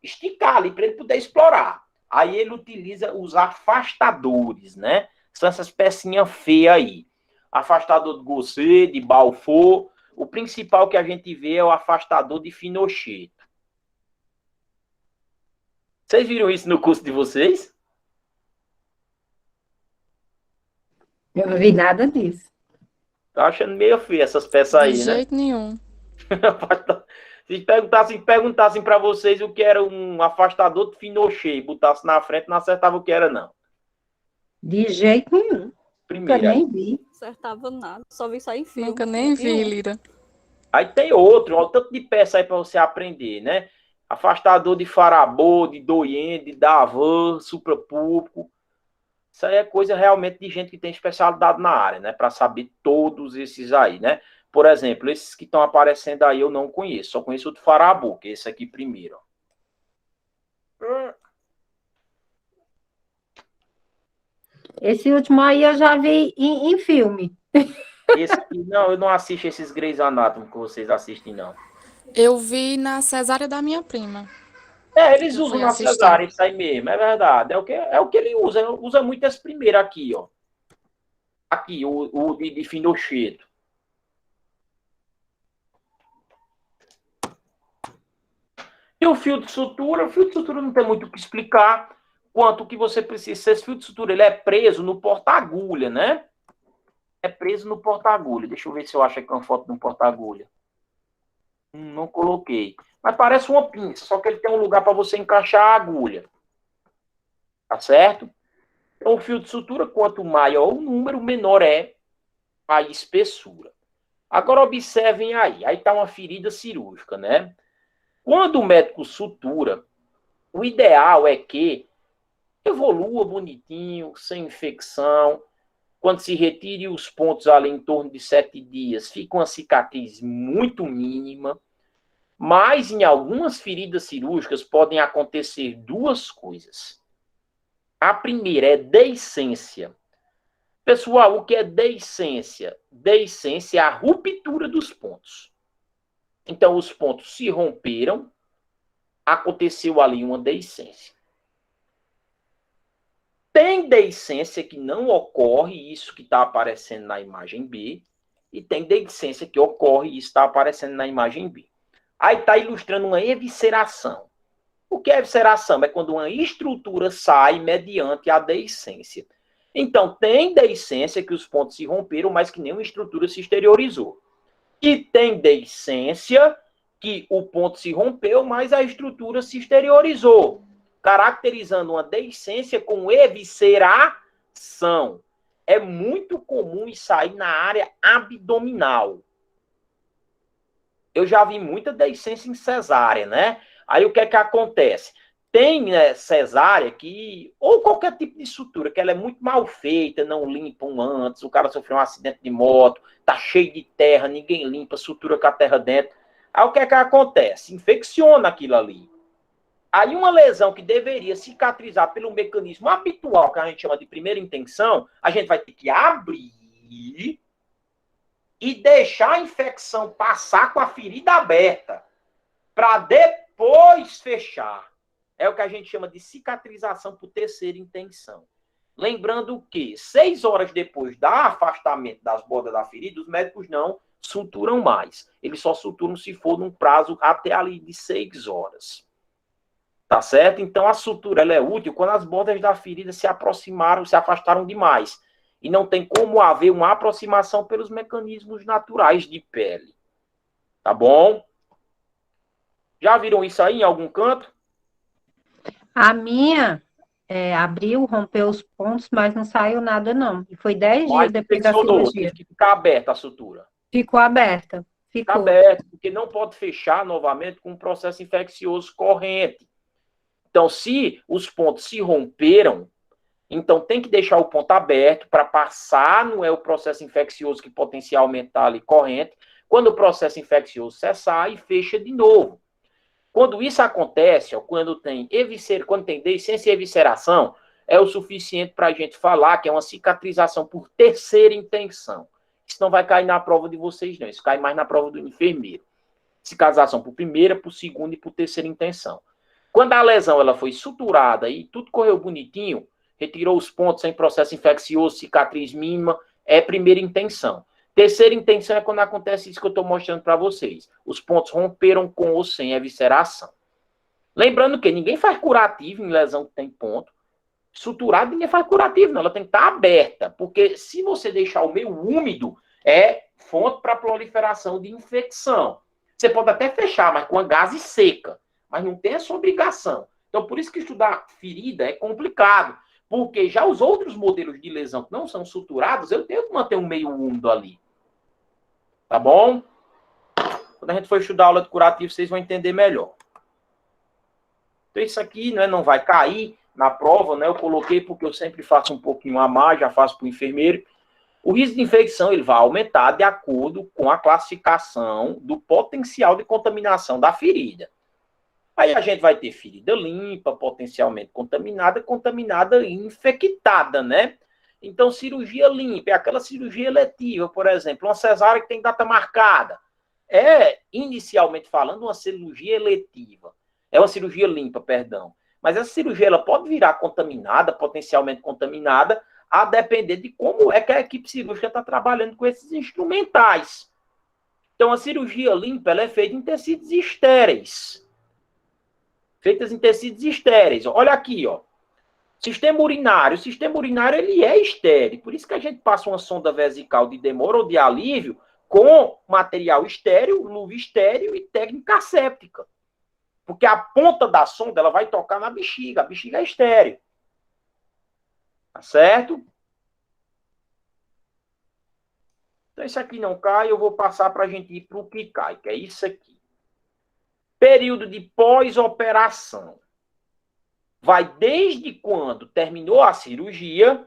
esticar ali para ele poder explorar. Aí ele utiliza os afastadores, né? São essas pecinhas feias aí. Afastador de Gosset, de Balfour. O principal que a gente vê é o afastador de Finochet. Vocês viram isso no curso de vocês? Eu não vi nada disso. Tô achando meio feio essas peças aí, De né? jeito nenhum. Se perguntassem para vocês o que era um afastador de Finochet e botasse na frente, não acertava o que era, não. De jeito nenhum. Primeiro. Eu nem vi. Não acertava nada, só vi sair em filme. Nunca nem vi, Lira. Aí tem outro, ó, tanto de peça aí para você aprender, né? Afastador de Farabô, de Doyen, de Davan, suprapúbico. Isso aí é coisa realmente de gente que tem especialidade na área, né? Para saber todos esses aí, né? Por exemplo, esses que estão aparecendo aí eu não conheço. Só conheço o de Farabô, que é esse aqui primeiro. Esse último aí eu já vi em filme. Esse aqui, não, eu não assisto esses Grey's Anatomy que vocês assistem, não. Eu vi na cesárea da minha prima. Eles Eu usam fui na assistir. cesárea, isso aí mesmo, é verdade. É o que ele usa. Ele usa muito esse primeiro aqui, ó. Aqui, o de Finocheto. E o fio de sutura não tem muito o que explicar. Quanto que você precisa. Esse fio de sutura, ele é preso no porta-agulha, né? É preso no porta-agulha. Deixa eu ver se eu acho aqui uma foto de um porta-agulha. Não coloquei. Mas parece uma pinça, só que ele tem um lugar para você encaixar a agulha. Tá certo? Então, o fio de sutura, quanto maior o número, menor é a espessura. Agora, observem aí. Aí está uma ferida cirúrgica, né? Quando o médico sutura, o ideal é que evolua bonitinho, sem infecção. Quando se retire os pontos ali em torno de 7 dias, fica uma cicatriz muito mínima. Mas em algumas feridas cirúrgicas podem acontecer duas coisas. A primeira é deiscência. Pessoal, o que é deiscência? Deiscência é a ruptura dos pontos. Então, os pontos se romperam aconteceu ali uma deiscência. Tem deiscência que não ocorre, isso que está aparecendo na imagem B, e tem deiscência que ocorre, e isso está aparecendo na imagem B. Aí está ilustrando uma evisceração. O que é evisceração? É quando uma estrutura sai mediante a deiscência. Então, tem deiscência que os pontos se romperam, mas que nenhuma estrutura se exteriorizou. E tem deiscência que o ponto se rompeu, mas a estrutura se exteriorizou, caracterizando uma deiscência com evisceração. É muito comum isso aí na área abdominal. Eu já vi muita deiscência em cesárea, né? Aí o que é que acontece? Tem cesárea que, ou qualquer tipo de sutura, que ela é muito mal feita, não limpam antes, o cara sofreu um acidente de moto, tá cheio de terra, ninguém limpa, sutura com a terra dentro. Aí o que é que acontece? Infecciona aquilo ali. Aí uma lesão que deveria cicatrizar pelo mecanismo habitual, que a gente chama de primeira intenção, a gente vai ter que abrir e deixar a infecção passar com a ferida aberta, para depois fechar. É o que a gente chama de cicatrização por terceira intenção. Lembrando que 6 horas depois do afastamento das bordas da ferida, os médicos não suturam mais. Eles só suturam se for num prazo até ali de 6 horas. Tá certo? Então a sutura ela é útil quando as bordas da ferida se aproximaram, se afastaram demais. E não tem como haver uma aproximação pelos mecanismos naturais de pele. Tá bom? Já viram isso aí em algum canto? A minha abriu, rompeu os pontos, mas não saiu nada, não. E foi 10 dias depois da cirurgia. Teve que ficar aberta a sutura. Ficou aberta. Fica Ficou. aberto, porque não pode fechar novamente com um processo infeccioso corrente. Então, se os pontos se romperam, então tem que deixar o ponto aberto para passar, não é o processo infeccioso que potencialmente está ali corrente. Quando o processo infeccioso cessar, e fecha de novo. Quando isso acontece, quando tem deiscência e evisceração, é o suficiente para a gente falar que é uma cicatrização por terceira intenção. Isso não vai cair na prova de vocês, não. Isso cai mais na prova do enfermeiro. Cicatrização por primeira, por segunda e por terceira intenção. Quando a lesão ela foi suturada e tudo correu bonitinho, retirou os pontos sem processo infeccioso, cicatriz mínima, é primeira intenção. Terceira intenção é quando acontece isso que eu estou mostrando para vocês. Os pontos romperam com ou sem evisceração. Lembrando que ninguém faz curativo em lesão que tem ponto. Suturado, ninguém faz curativo, não. Ela tem que estar aberta. Porque se você deixar o meio úmido, é fonte para proliferação de infecção. Você pode até fechar, mas com a gaze seca. Mas não tem essa obrigação. Então, por isso que estudar ferida é complicado. Porque já os outros modelos de lesão que não são suturados, eu tenho que manter um meio úmido ali. Tá bom? Quando a gente for estudar a aula de curativo, vocês vão entender melhor. Então, isso aqui, né, não vai cair na prova, né? Eu coloquei porque eu sempre faço um pouquinho a mais, já faço para o enfermeiro. O risco de infecção ele vai aumentar de acordo com a classificação do potencial de contaminação da ferida. Aí a gente vai ter ferida limpa, potencialmente contaminada e infectada, né? Então, cirurgia limpa é aquela cirurgia eletiva, por exemplo, uma cesárea que tem data marcada. É, inicialmente falando, uma cirurgia eletiva. É uma cirurgia limpa, perdão. Mas essa cirurgia ela pode virar contaminada, potencialmente contaminada, a depender de como é que a equipe cirúrgica está trabalhando com esses instrumentais. Então, a cirurgia limpa ela é feita em tecidos estéreis. Feitas em tecidos estéreis. Olha aqui, ó. Sistema urinário. O sistema urinário ele é estéril. Por isso que a gente passa uma sonda vesical de demora ou de alívio com material estéril, luva estéril e técnica asséptica. Porque a ponta da sonda ela vai tocar na bexiga. A bexiga é estéril. Tá certo? Então, isso aqui não cai. Eu vou passar para a gente ir para o que cai, que é isso aqui. Período de pós-operação. Vai desde quando terminou a cirurgia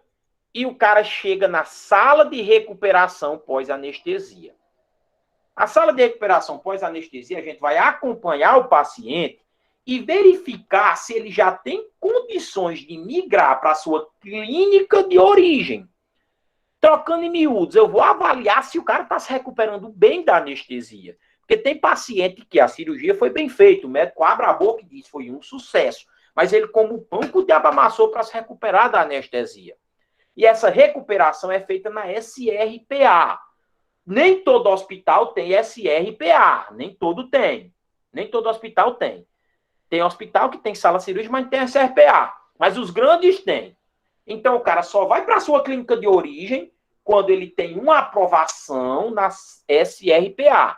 e o cara chega na sala de recuperação pós-anestesia. A sala de recuperação pós-anestesia, a gente vai acompanhar o paciente e verificar se ele já tem condições de migrar para a sua clínica de origem. Trocando em miúdos, eu vou avaliar se o cara está se recuperando bem da anestesia. Porque tem paciente que a cirurgia foi bem feita, o médico abre a boca e diz, foi um sucesso. Mas ele come o pão que o diabo amassou para se recuperar da anestesia. E essa recuperação é feita na SRPA. Nem todo hospital tem SRPA, nem todo tem. Nem todo hospital tem. Tem hospital que tem sala cirúrgica, mas não tem SRPA. Mas os grandes têm. Então, o cara só vai para a sua clínica de origem quando ele tem uma aprovação na SRPA.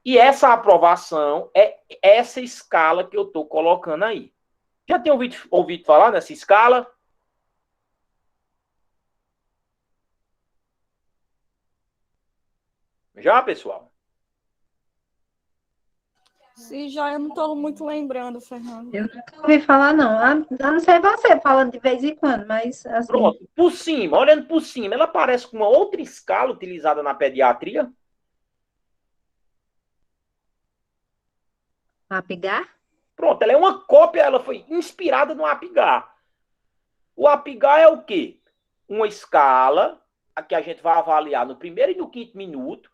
E essa aprovação é essa escala que eu estou colocando aí. Já tem ouvido falar nessa escala? Já, pessoal? Se já eu não estou muito lembrando, Fernando. Eu nunca ouvi falar, não. A não ser você falando de vez em quando, mas assim. Pronto, por cima, olhando por cima, ela parece com uma outra escala utilizada na pediatria? Apigar? Pronto, ela é uma cópia, ela foi inspirada no Apgar. O Apgar é o quê? Uma escala a que a gente vai avaliar no primeiro e no quinto minuto,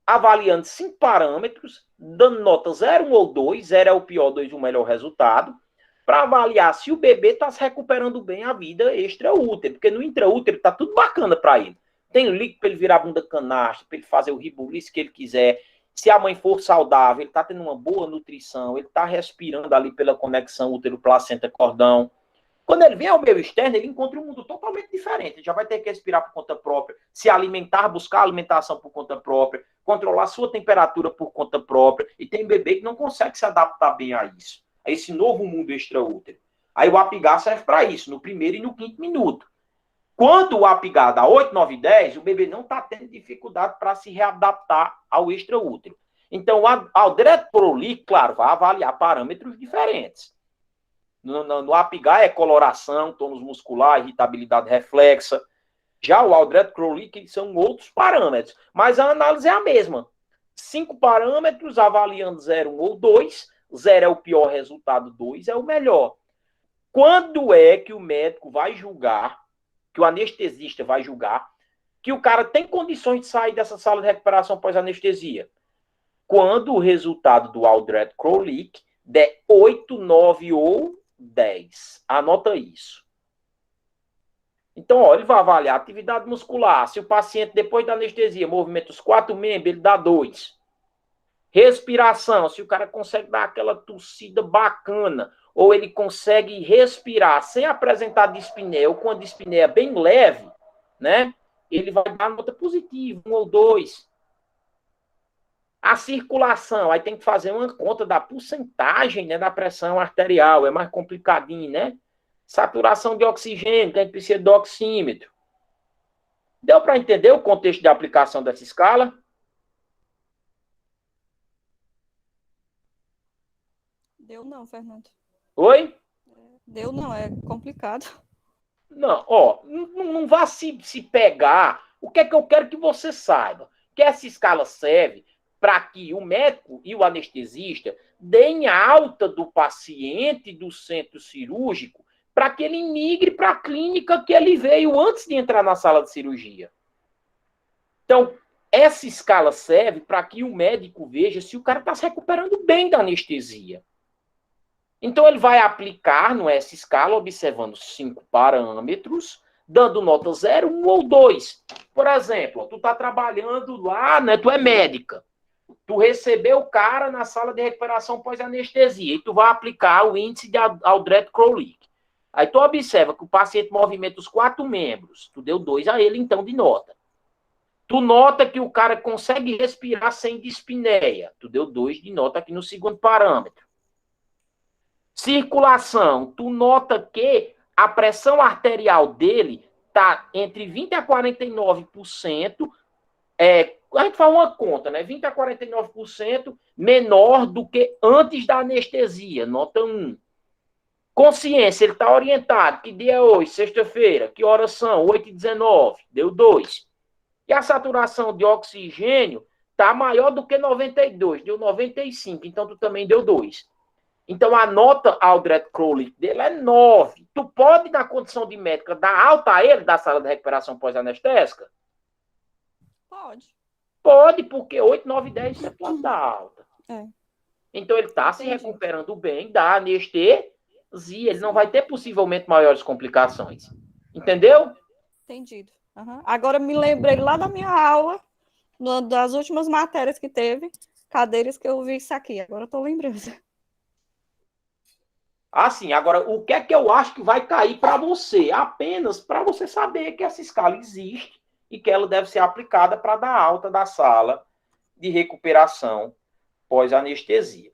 avaliando 5 parâmetros, dando nota 0, 1 ou 2, 0 é o pior, 2 o melhor resultado, para avaliar se o bebê está se recuperando bem a vida extraútero, porque no intraútero está tudo bacana para ele. Tem líquido para ele virar bunda canastra, para ele fazer o ribuliço que ele quiser. Se a mãe for saudável, ele está tendo uma boa nutrição, ele está respirando ali pela conexão útero-placenta-cordão. Quando ele vem ao meio externo, ele encontra um mundo totalmente diferente. Ele já vai ter que respirar por conta própria, se alimentar, buscar alimentação por conta própria, controlar sua temperatura por conta própria. E tem bebê que não consegue se adaptar bem a isso, a esse novo mundo extraútero. Aí o Apgar serve para isso, no primeiro e no quinto minuto. Quando o Apgar dá 8, 9 e 10, o bebê não está tendo dificuldade para se readaptar ao extraútero. Então, o Aldred-Crowley, claro, vai avaliar parâmetros diferentes. No Apgar é coloração, tônus muscular, irritabilidade reflexa. Já o Aldred-Crowley, que são outros parâmetros. Mas a análise é a mesma. 5 parâmetros, avaliando 0, 1 ou 2. 0 é o pior resultado, 2 é o melhor. Quando é que o médico vai julgar, que o anestesista vai julgar, que o cara tem condições de sair dessa sala de recuperação pós-anestesia? Quando o resultado do Aldred-Crowley der 8, 9 ou 10. Anota isso. Então, ó, ele vai avaliar a atividade muscular. Se o paciente, depois da anestesia, movimenta os 4 membros, ele dá 2. Respiração, se o cara consegue dar aquela tossida bacana, ou ele consegue respirar sem apresentar dispneia, ou com a dispneia bem leve, né? Ele vai dar nota positiva, 1 ou 2. A circulação, aí tem que fazer uma conta da porcentagem, né, da pressão arterial, é mais complicadinho, né? Saturação de oxigênio, que a gente precisa do oxímetro. Deu para entender o contexto de aplicação dessa escala? Deu não, Fernando. Oi? Deu não, é complicado. Não, ó, não vá se pegar. O que é que eu quero que você saiba? Que essa escala serve para que o médico e o anestesista deem alta do paciente do centro cirúrgico para que ele migre para a clínica que ele veio antes de entrar na sala de cirurgia. Então, essa escala serve para que o médico veja se o cara está se recuperando bem da anestesia. Então, ele vai aplicar nessa escala, observando 5 parâmetros, dando nota 0, 1 ou 2. Por exemplo, tu está trabalhando lá, né, tu é médica. Tu recebeu o cara na sala de recuperação pós-anestesia e tu vai aplicar o índice de Aldred-Crowley. Aí tu observa que o paciente movimenta os 4 membros. Tu deu 2 a ele, então, de nota. Tu nota que o cara consegue respirar sem dispneia. Tu deu 2 de nota aqui no segundo parâmetro. Circulação. Tu nota que a pressão arterial dele está entre 20% a 49%. A gente faz uma conta, né? 20% a 49% menor do que antes da anestesia. Nota 1. Consciência, ele está orientado. Que dia é hoje? Sexta-feira. Que horas são? 8h19. Deu 2. E a saturação de oxigênio está maior do que 92. Deu 95. Então, tu também deu 2. Então, a nota Aldred-Crowley dele é 9. Tu pode, na condição de médica, dar alta a ele da sala de recuperação pós-anestésica? Pode. pode, porque 8, 9, 10 você pode dar alta. É. Então ele está se recuperando bem da anestesia, ele não vai ter possivelmente maiores complicações. Entendeu? Entendido. Uhum. Agora me lembrei lá da minha aula, das últimas matérias que teve, cadeiras que eu vi isso aqui. Agora eu tô lembrando. Assim, agora, o que é que eu acho que vai cair para você? Apenas para você saber que essa escala existe e que ela deve ser aplicada para dar alta da sala de recuperação pós-anestesia.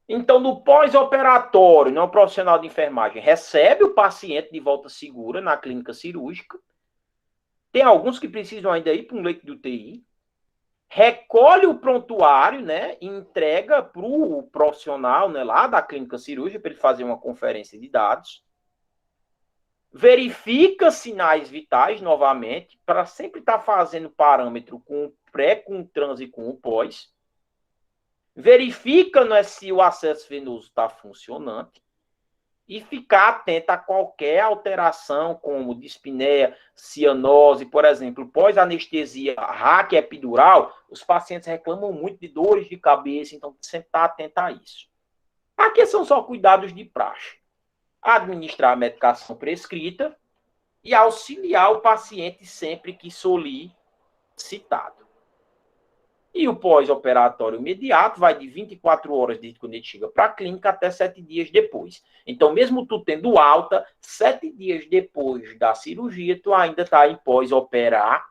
Então, no pós-operatório, não, o profissional de enfermagem recebe o paciente de volta segura na clínica cirúrgica. Tem alguns que precisam ainda ir para um leito de UTI. Recolhe o prontuário, né, e entrega para o profissional, né, lá da clínica cirúrgica para ele fazer uma conferência de dados. Verifica sinais vitais novamente, para sempre estar fazendo parâmetro com o pré, com o trans e com o pós. Verifica, né, se o acesso venoso está funcionante. E ficar atento a qualquer alteração, como dispneia, cianose, por exemplo, pós-anestesia raque epidural, os pacientes reclamam muito de dores de cabeça, então sempre está atento a isso. Aqui são só cuidados de praxe. Administrar a medicação prescrita e auxiliar o paciente sempre que solicitado. E o pós-operatório imediato vai de 24 horas desde quando ele chega para a clínica até 7 dias depois. Então, mesmo tu tendo alta, 7 dias depois da cirurgia, tu ainda está em pós-operatório.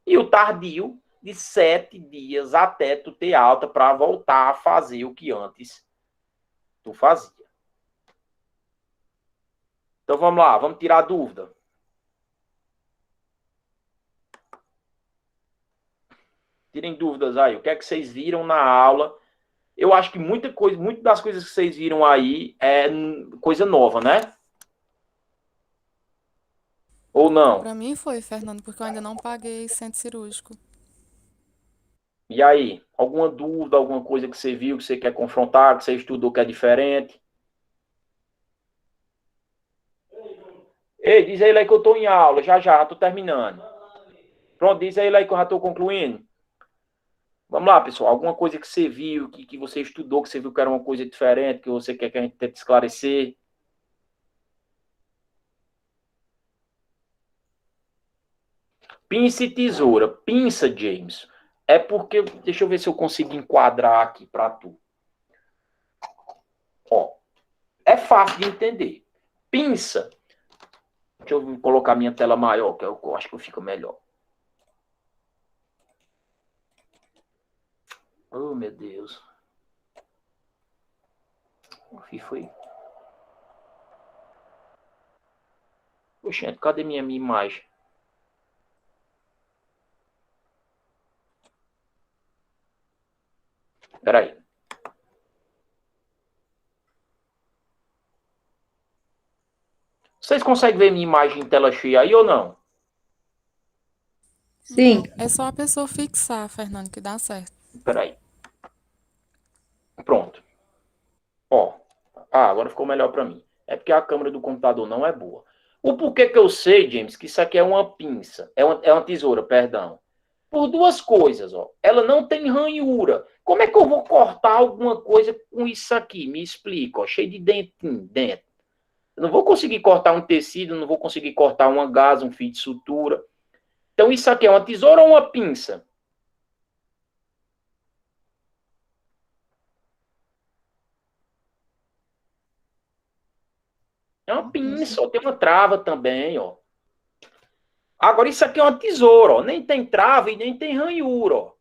E o tardio, de 7 dias até tu ter alta para voltar a fazer o que antes tu fazia. Então, vamos lá, vamos tirar a dúvida. Tirem dúvidas aí. O que é que vocês viram na aula? Eu acho que muitas das coisas que vocês viram aí é coisa nova, né? Ou não? Para mim foi, Fernando, porque eu ainda não paguei centro cirúrgico. E aí? Alguma dúvida, alguma coisa que você viu, que você quer confrontar, que você estudou que é diferente? Ei, diz aí lá que eu estou em aula. Já estou terminando. Pronto, diz aí lá que eu já estou concluindo. Vamos lá, pessoal. Alguma coisa que você viu, que você estudou, que você viu que era uma coisa diferente, que você quer que a gente tente esclarecer? Pinça e tesoura. Pinça, James, é porque... Deixa eu ver se eu consigo enquadrar aqui para tu. Ó, é fácil de entender. Pinça. Deixa eu colocar minha tela maior, que eu acho que fica melhor. Oh, meu Deus. O que foi? Oxente, cadê minha imagem? Espera aí. Vocês conseguem ver minha imagem em tela cheia aí ou não? Sim. É só a pessoa fixar, Fernando, que dá certo. Espera aí. Pronto. Ó. Agora ficou melhor para mim. É porque a câmera do computador não é boa. O porquê que eu sei, James, que isso aqui é uma pinça. É uma tesoura, perdão. Por duas coisas, ó. Ela não tem ranhura. Como é que eu vou cortar alguma coisa com isso aqui? Me explica, ó. Cheio de dentinho dentro. Eu não vou conseguir cortar um tecido, não vou conseguir cortar uma gás, um fio de sutura. Então, isso aqui é uma tesoura ou uma pinça? É uma pinça, ó. Tem uma trava também, ó. Agora, isso aqui é uma tesoura, ó. Nem tem trava e nem tem ranhura, ó.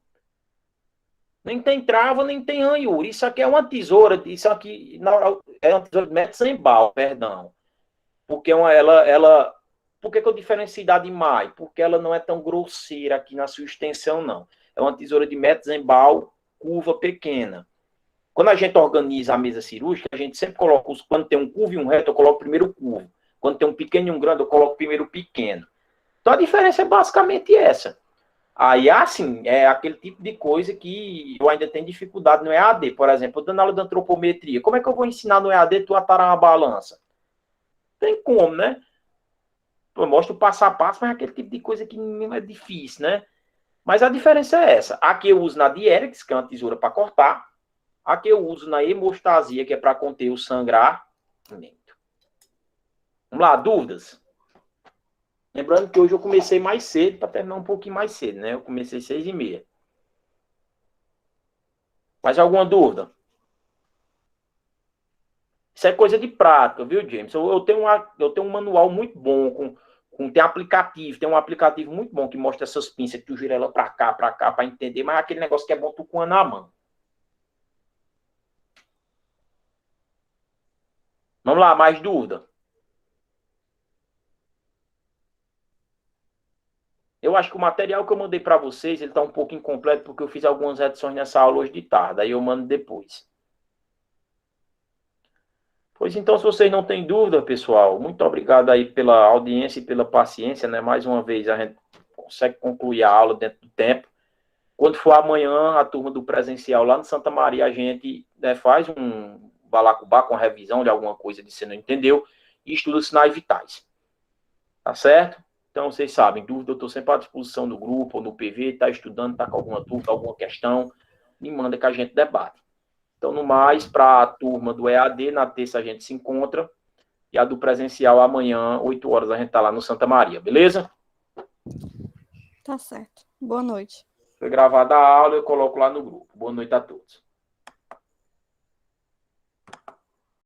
Nem tem trava, nem tem ranhura. Isso aqui é uma tesoura, isso aqui é uma tesoura de Metzenbaum, perdão. Porque por que eu diferencio da de Mai? Porque ela não é tão grosseira aqui na sua extensão, não. É uma tesoura de Metzenbaum, curva pequena. Quando a gente organiza a mesa cirúrgica, a gente sempre coloca, quando tem um curvo e um reto, eu coloco primeiro o curvo. Quando tem um pequeno e um grande, eu coloco primeiro o pequeno. Então a diferença é basicamente essa. Aí, assim, é aquele tipo de coisa que eu ainda tenho dificuldade no EAD. Por exemplo, dando aula de antropometria. Como é que eu vou ensinar no EAD tu atar uma balança? Tem como, né? Eu mostro o passo a passo, mas é aquele tipo de coisa que não é difícil, né? Mas a diferença é essa. Aqui eu uso na Dierix, que é uma tesoura para cortar. Aqui eu uso na hemostasia, que é para conter o sangramento. Vamos lá, dúvidas? Lembrando que hoje eu comecei mais cedo, para terminar um pouquinho mais cedo, né? Eu comecei 6h30. Mais alguma dúvida? Isso é coisa de prática, viu, James? Eu tenho um manual muito bom, tem aplicativo, tem um aplicativo muito bom que mostra essas pinças que tu gira ela para cá, para entender, mas é aquele negócio que é bom tu com na mão. Vamos lá, mais dúvida? Eu acho que o material que eu mandei para vocês, ele está um pouco incompleto, porque eu fiz algumas edições nessa aula hoje de tarde, aí eu mando depois. Pois então, se vocês não têm dúvida, pessoal, muito obrigado aí pela audiência e pela paciência, né? Mais uma vez, a gente consegue concluir a aula dentro do tempo. Quando for amanhã, a turma do presencial lá no Santa Maria, a gente, né, faz um balacubá com revisão de alguma coisa que você não entendeu e estuda sinais vitais. Tá certo? Então, vocês sabem, dúvida, eu estou sempre à disposição do grupo ou no PV, está estudando, está com alguma dúvida, alguma questão, me manda que a gente debate. Então, no mais, para a turma do EAD, na terça a gente se encontra, e a do presencial amanhã, 8 horas, a gente está lá no Santa Maria, beleza? Tá certo. Boa noite. Foi gravada a aula, eu coloco lá no grupo. Boa noite a todos.